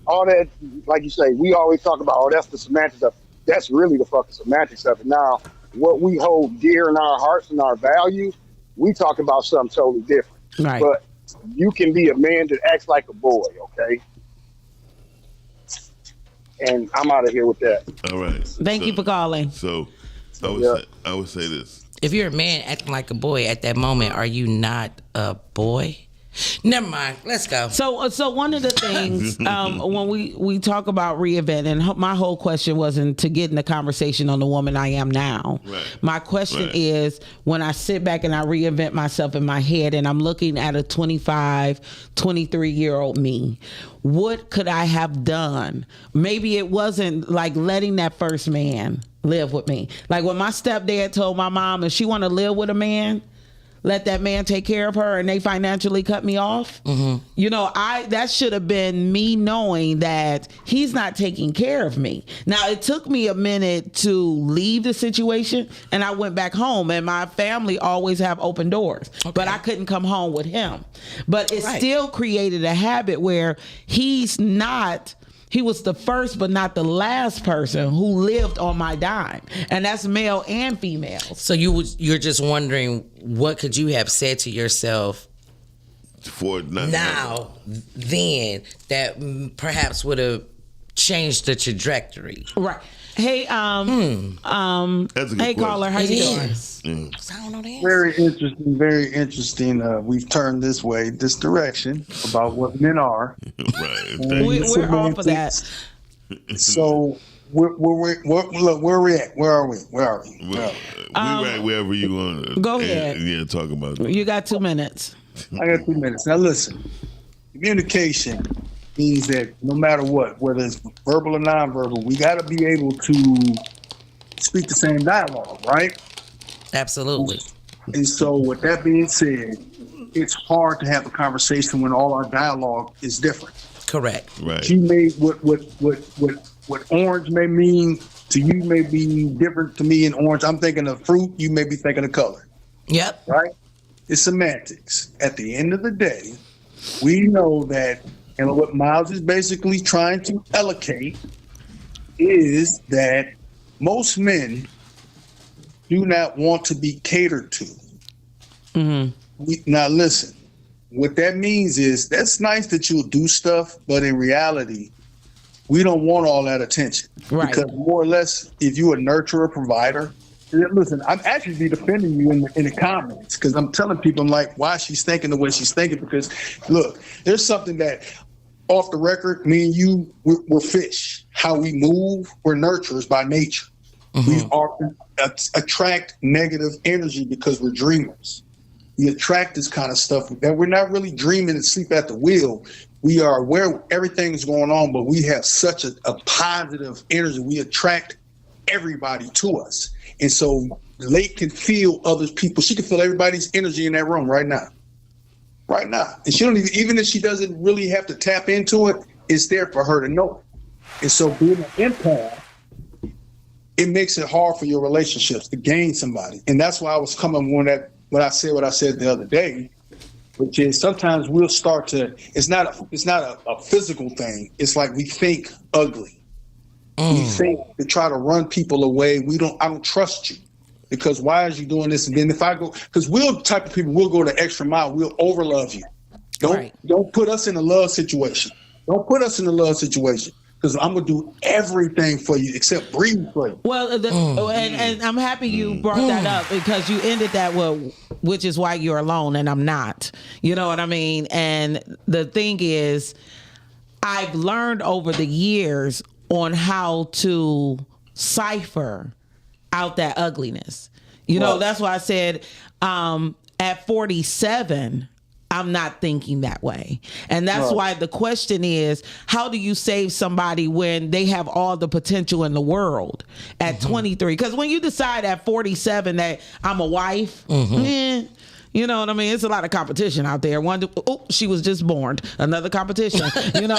all that, like you say, we always talk about, that's the semantics stuff. That's really the fucking semantics of it. Now, what we hold dear in our hearts and our values, we talk about something totally different. Right. But you can be a man that acts like a boy, okay? And I'm out of here with that. All right. Thank you for calling. So I would say this. If you're a man acting like a boy at that moment, are you not a boy? Never mind. Let's go. So one of the things when we talk about reinvent, and my whole question wasn't to get in the conversation on the woman I am now. Right. My question is, when I sit back and I reinvent myself in my head and I'm looking at a 25, 23-year-old me, what could I have done? Maybe it wasn't like letting that first man live with me. Like when my stepdad told my mom, if she want to live with a man, let that man take care of her, and they financially cut me off. Mm-hmm. You know, that should have been me knowing that he's not taking care of me. Now, it took me a minute to leave the situation, and I went back home, and my family always have open doors, but I couldn't come home with him. But it still created a habit where he was the first but not the last person who lived on my dime, and that's male and female. So you're just wondering, what could you have said to yourself then that perhaps would have changed the trajectory? Right. Hey, That's a good hey, caller, how you doing? I don't know the answer. Very interesting. Very interesting. We've turned this direction about what men are. Right. We're all for that. So where are we at? Where are we? We right wherever you want to. Go ahead. Yeah, talk about it. You got 2 minutes. I got 2 minutes. Now listen, communication means that no matter what, whether it's verbal or nonverbal, we got to be able to speak the same dialogue, right? Absolutely. And so with that being said, it's hard to have a conversation when all our dialogue is different. Correct. Right. She made what what orange may mean to you may be different to me in orange. I'm thinking of fruit, you may be thinking of color. Yep. Right? It's semantics. At the end of the day, we know that, and what Miles is basically trying to allocate is that most men do not want to be catered to. Now listen, what that means is that's nice that you'll do stuff, but in reality, we don't want all that attention. Right. Because more or less, if you're a nurturer, provider, listen, I'm actually be defending you in the comments because I'm telling people, I'm like, why she's thinking the way she's thinking. Because look, there's something that off the record, me and you, we're fish. How we move, we're nurturers by nature. We often attract negative energy because we're dreamers. We attract this kind of stuff that we're not really dreaming and sleep at the wheel. We are aware everything's going on, but we have such a positive energy. We attract everybody to us. And so Lake can feel other people. She can feel everybody's energy in that room right now. Right now. And she don't even if she doesn't really have to tap into it, it's there for her to know. And so being an empath, it makes it hard for your relationships to gain somebody. And that's why I was coming when I said what I said the other day, which is sometimes we'll start to, it's not a physical thing. It's like we think ugly. We think to try to run people away. I don't trust you because why is you doing this? And then if I go, because we'll type of people, we'll go the extra mile. We'll overlove you. Don't put us in a love situation. Don't put us in a love situation because I'm going to do everything for you except breathe for you. Well, and I'm happy you brought that up because you ended that with, which is why you're alone and I'm not. You know what I mean? And the thing is, I've learned over the years on how to cipher out that ugliness. You know, that's why I said at 47, I'm not thinking that way. And that's why the question is, how do you save somebody when they have all the potential in the world at 23? Because when you decide at 47 that I'm a wife, you know what I mean? It's a lot of competition out there. She was just born. Another competition. You know,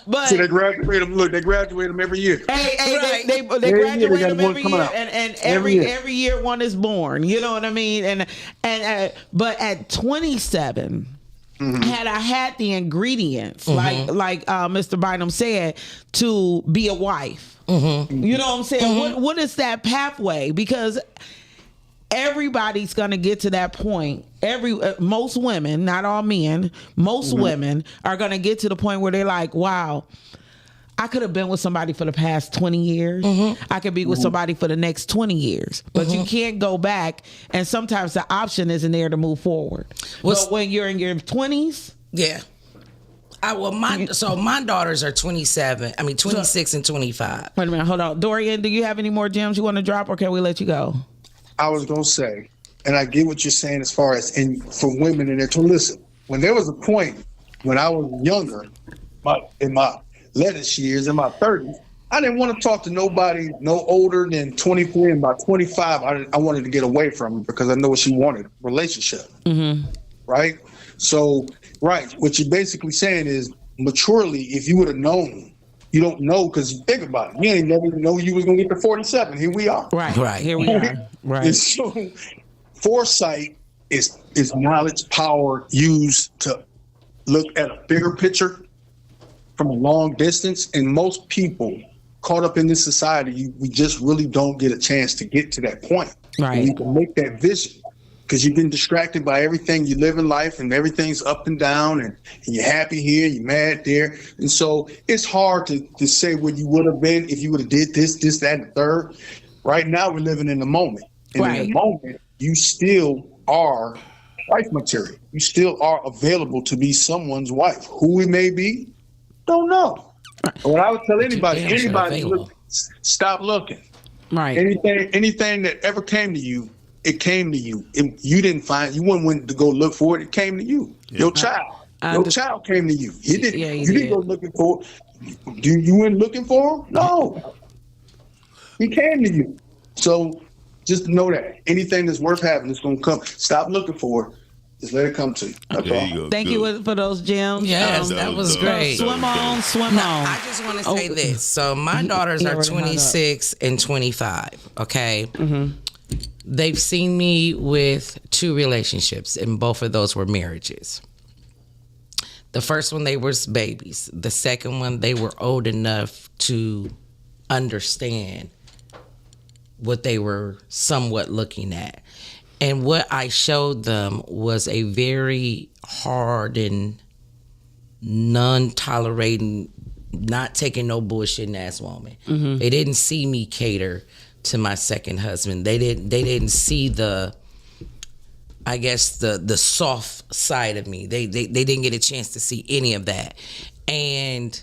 but so they graduate them. Look, they graduate them every year. They graduate them every year, and every year one is born. You know what I mean? And but at 27. Had I had the ingredients, like Mr. Bynum said, to be a wife, you know what I'm saying? What is that pathway? Because everybody's gonna get to that point. Most women, not all men, most women are gonna get to the point where they're like, wow, I could have been with somebody for the past 20 years. I could be with somebody for the next 20 years. But you can't go back, and sometimes the option isn't there to move forward. But when you're in your 20s, my daughters are 27. I mean 26 and 25. Wait a minute, hold on. Dorian, do you have any more gems you want to drop, or can we let you go? I was going to say, and I get what you're saying as far as for women in there to listen. When there was a point when I was younger, in my latest years, in my 30s, I didn't want to talk to nobody no older than 23. And by 25, I wanted to get away from her because I know what she wanted, relationship. Right? So, what you're basically saying is maturely, if you would have known, you don't know because think about it. You ain't never know you was going to get to 47. Here we are. Right. Here we are. Right. And so foresight is knowledge, power used to look at a bigger picture from a long distance. And most people caught up in this society, we just really don't get a chance to get to that point. Right. And you can make that vision because you've been distracted by everything. You live in life and everything's up and down and you're happy here, you're mad there. And so it's hard to say where you would have been if you would have did this, that, and the third. Right now we're living in the moment. And in the moment, you still are wife material. You still are available to be someone's wife. Who it may be, don't know. What I would tell anybody, stop looking. Right. Anything that ever came to you, it came to you. You wouldn't want to go look for it. It came to you. Your child. Your child came to you. You didn't go looking for it. You went looking for him? No. He came to you. So just know that anything that's worth having is going to come. Stop looking for it. Just let it come to you. That's There all. you go. Thank Good. you for those gems. Yes, that was great. Swim on, swim Now, on. I just want to say this. So my daughters he are already hung up. 26 and 25. Okay. Mm-hmm. They've seen me with 2 relationships, and both of those were marriages. The first one, they were babies. The second one, they were old enough to understand what they were somewhat looking at. And what I showed them was a very hardened, non-tolerating, not taking no bullshit ass woman. Mm-hmm. They didn't see me cater to my second husband. They didn't see the soft side of me. They didn't get a chance to see any of that. And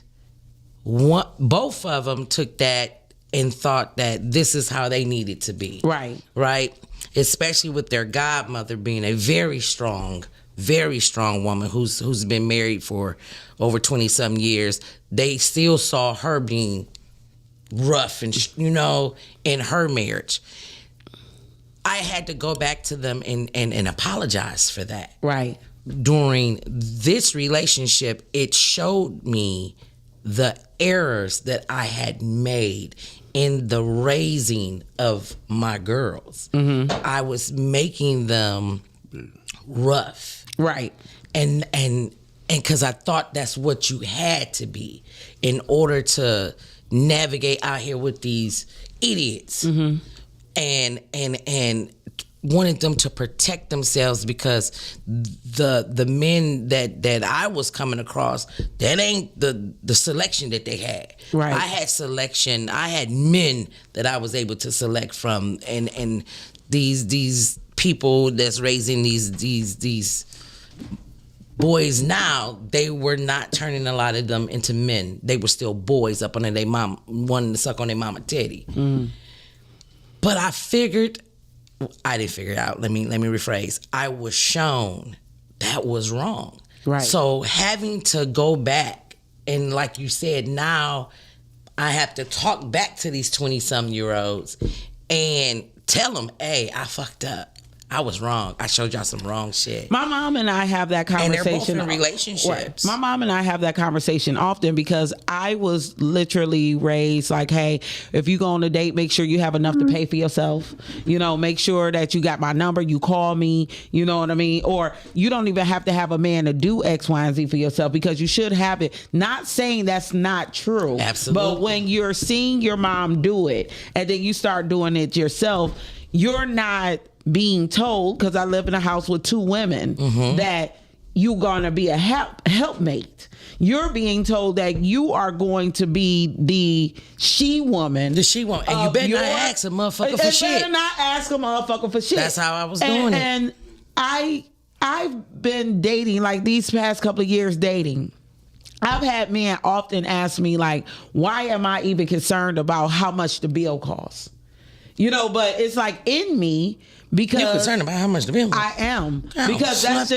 both of them took that and thought that this is how they needed to be. Right? Especially with their godmother being a very strong woman who's been married for over 20-some years. They still saw her being rough and, in her marriage. I had to go back to them and apologize for that. Right. During this relationship, it showed me the errors that I had made in the raising of my girls. Mm-hmm. I was making them rough. Right. And because I thought that's what you had to be in order to navigate out here with these idiots. Mm-hmm. And wanted them to protect themselves, because the men that I was coming across, that ain't the selection that they had. Right. I had selection. I had men that I was able to select from, and these people that's raising these boys now, they were not turning a lot of them into men. They were still boys up under their mom, wanting to suck on their mama titty. Mm. But I didn't figure it out. Let me rephrase. I was shown that was wrong. Right. So having to go back and, like you said, now I have to talk back to these 20-some-year-olds and tell them, hey, I fucked up. I was wrong. I showed y'all some wrong shit. My mom and I have that conversation. And they're both in relationships. Right. My mom and I have that conversation often, because I was literally raised like, hey, if you go on a date, make sure you have enough to pay for yourself. Make sure that you got my number, you call me, you know what I mean? Or you don't even have to have a man to do X, Y, and Z for yourself, because you should have it. Not saying that's not true. Absolutely. But when you're seeing your mom do it and then you start doing it yourself, you're not being told, because I live in a house with 2 women, that you're gonna be a helpmate. You're being told that you are going to be the she woman. And you better not ask a motherfucker for shit. You better not ask a motherfucker for shit. That's how I was doing it. And I've been dating, like these past couple of years dating. I've had men often ask me, like, why am I even concerned about how much the bill costs? But it's like in me, because you're concerned about how much the bill is. I am. Because that's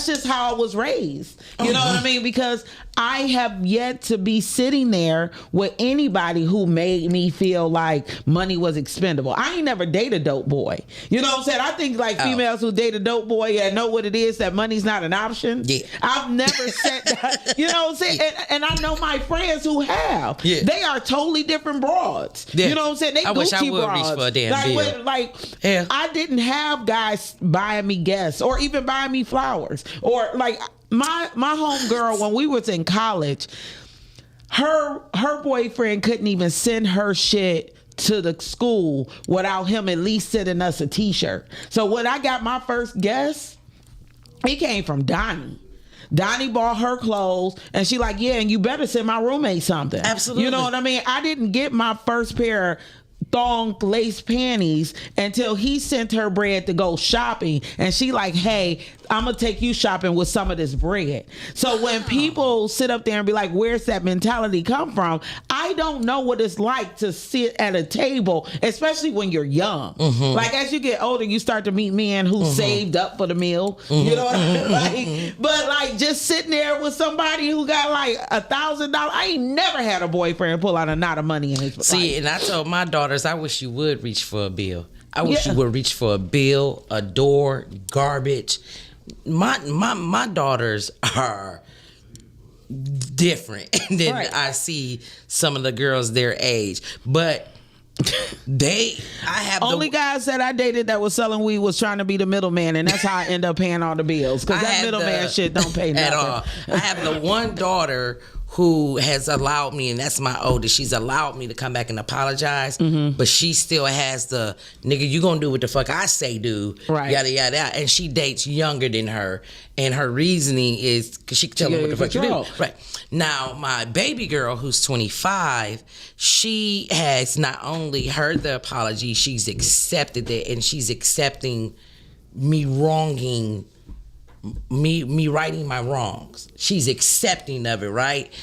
just how I was raised. You know what I mean? Because I have yet to be sitting there with anybody who made me feel like money was expendable. I ain't never dated a dope boy. You know what I'm saying? I think like females who date a dope boy and know what it is, that money's not an option. Yeah. I've never said that. You know what I'm saying? And I know my friends who have. Yeah. They are totally different broads. Yeah. You know what I'm saying? They I wish I would broads. reach for a damn bill. I didn't have guys buying me gifts or even buying me flowers, or like my homegirl when we was in college, her boyfriend couldn't even send her shit to the school without him at least sending us a t-shirt. So when I got my first guest, it came from Donnie. Donnie bought her clothes, and she like, yeah, and you better send my roommate something. Absolutely. You know what I mean? I didn't get my first pair of thong lace panties until he sent her bread to go shopping, and she like, hey, I'm gonna take you shopping with some of this bread. So when people sit up there and be like, where's that mentality come from? I don't know what it's like to sit at a table, especially when you're young. Like as you get older, you start to meet men who saved up for the meal. You know what I mean? But like just sitting there with somebody who got like $1,000. I ain't never had a boyfriend pull out a knot of money in his pocket. See, and I told my daughters, I wish you would reach for a bill. I wish you would reach for a bill, a door, garbage. my daughters are different than I see some of the girls their age, but I have only guys that I dated that was selling weed was trying to be the middleman, and that's how I end up paying all the bills, because that middleman shit don't pay nothing at all. I have the one daughter who has allowed me, and that's my oldest, she's allowed me to come back and apologize, but she still has the, nigga, you gonna do what the fuck I say do, yada, yada, yada. And she dates younger than her, and her reasoning is, because she can tell her what the fuck you do. Right. Now, my baby girl, who's 25, she has not only heard the apology, she's accepted it, and she's accepting me wronging me righting my wrongs. She's accepting of it, right?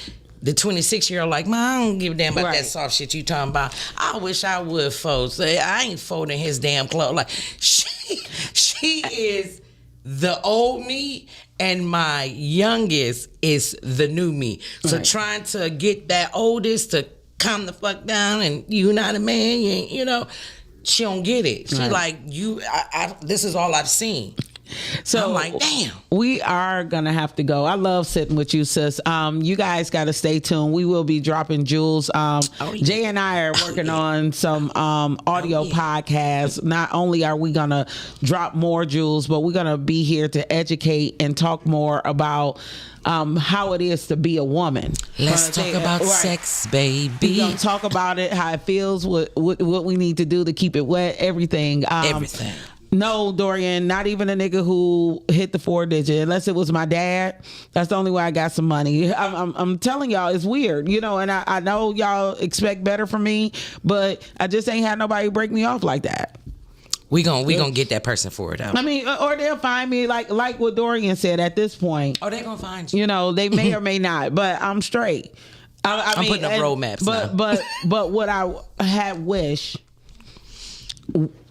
The 26-year-old like, man, I don't give a damn about that soft shit you talking about. I wish I would fold. So I ain't folding his damn clothes. Like, she is the old me, and my youngest is the new me. So trying to get that oldest to calm the fuck down, and you not a man, you ain't, you know, she don't get it. She like, this is all I've seen. So I'm like, damn. We are gonna have to go. I love sitting with you, sis. You guys got to stay tuned. We will be dropping jewels. Jay and I are working on some audio podcasts. Not only are we gonna drop more jewels, but we're gonna be here to educate and talk more about how it is to be a woman. Let's talk about sex, baby. We're gonna talk about it, how it feels, what we need to do to keep it wet, everything. Everything. No, Dorian, not even a nigga who hit the 4-digit, unless it was my dad. That's the only way I got some money. I'm telling y'all, it's weird, you know, and I know y'all expect better from me, but I just ain't had nobody break me off like that. We gonna get that person for it, though. I mean, or they'll find me like what Dorian said at this point. Oh, they gonna find you. You know, they may or may not, but I'm straight. I'm putting up roadmaps now. But what I had wished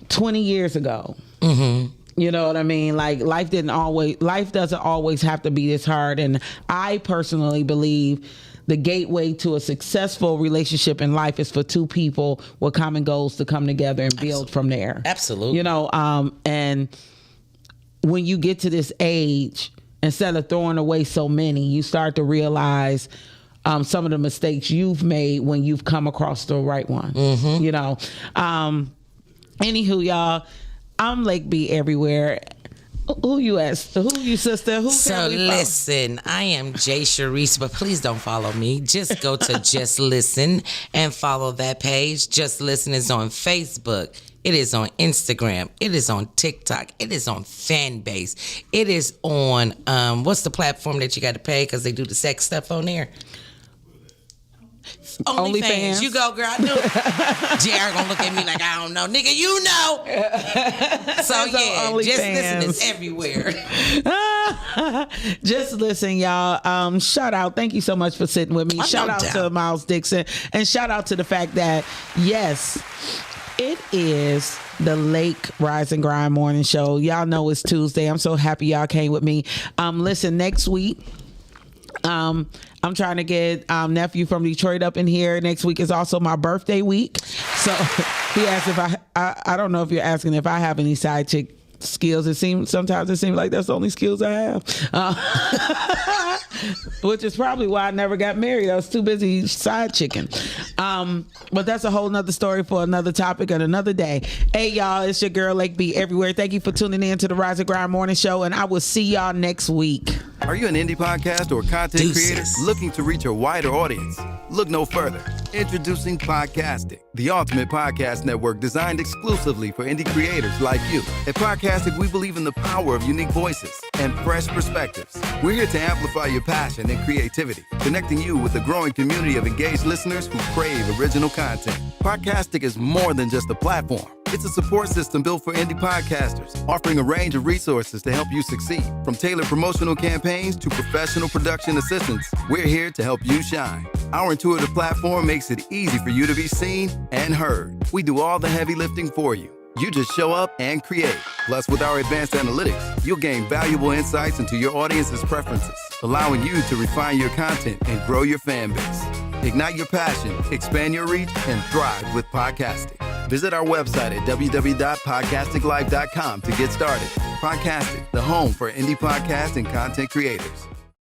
20 years ago. You know what I mean? Like, life doesn't always have to be this hard. And I personally believe the gateway to a successful relationship in life is for two people with common goals to come together and build from there. Absolutely. You know, and when you get to this age, instead of throwing away so many, you start to realize some of the mistakes you've made when you've come across the right one. You know, anywho, y'all, I'm Lake B everywhere. Who you asked? Who you, sister? Who? So listen, I am Jay Sharice, but please don't follow me. Just go to Just Listen and follow that page. Just Listen is on Facebook. It is on Instagram. It is on TikTok. It is on Fanbase. It is on what's the platform that you got to pay because they do the sex stuff on there? OnlyFans. You go, girl. I knew it. JR gonna look at me like I don't know. Nigga, you know. So yeah, Just Listen is everywhere. Just Listen, y'all. Shout out. Thank you so much for sitting with me. Shout out to Miles Dixon. And shout out to the fact that, yes, it is the Lake Rise and Grind Morning Show. Y'all know it's Tuesday. I'm so happy y'all came with me. Listen, next week, I'm trying to get nephew from Detroit up in here. Next week is also my birthday week. So he asked if I don't know if you're asking if I have any side chick skills. Sometimes it seems like that's the only skills I have. Which is probably why I never got married. I was too busy side chicking. But that's a whole nother story for another topic and another day. Hey, y'all, it's your girl Lake B everywhere. Thank you for tuning in to the Rise and Grind Morning Show, and I will see y'all next week. Are you an indie podcast or content creator looking to reach a wider audience? Look no further. Introducing Podcastic, the ultimate podcast network designed exclusively for indie creators like you. At Podcastic, we believe in the power of unique voices and fresh perspectives. We're here to amplify your passion and creativity, connecting you with a growing community of engaged listeners who crave original content. Podcastic is more than just a platform. It's a support system built for indie podcasters, offering a range of resources to help you succeed. From tailored promotional campaigns to professional production assistance, we're here to help you shine. Our intuitive platform makes it easy for you to be seen and heard. We do all the heavy lifting for you. You just show up and create. Plus, with our advanced analytics, you'll gain valuable insights into your audience's preferences, allowing you to refine your content and grow your fan base. Ignite your passion, expand your reach, and thrive with Podcastic. Visit our website at www.podcasticlife.com to get started. Podcastic, the home for indie podcasts and content creators.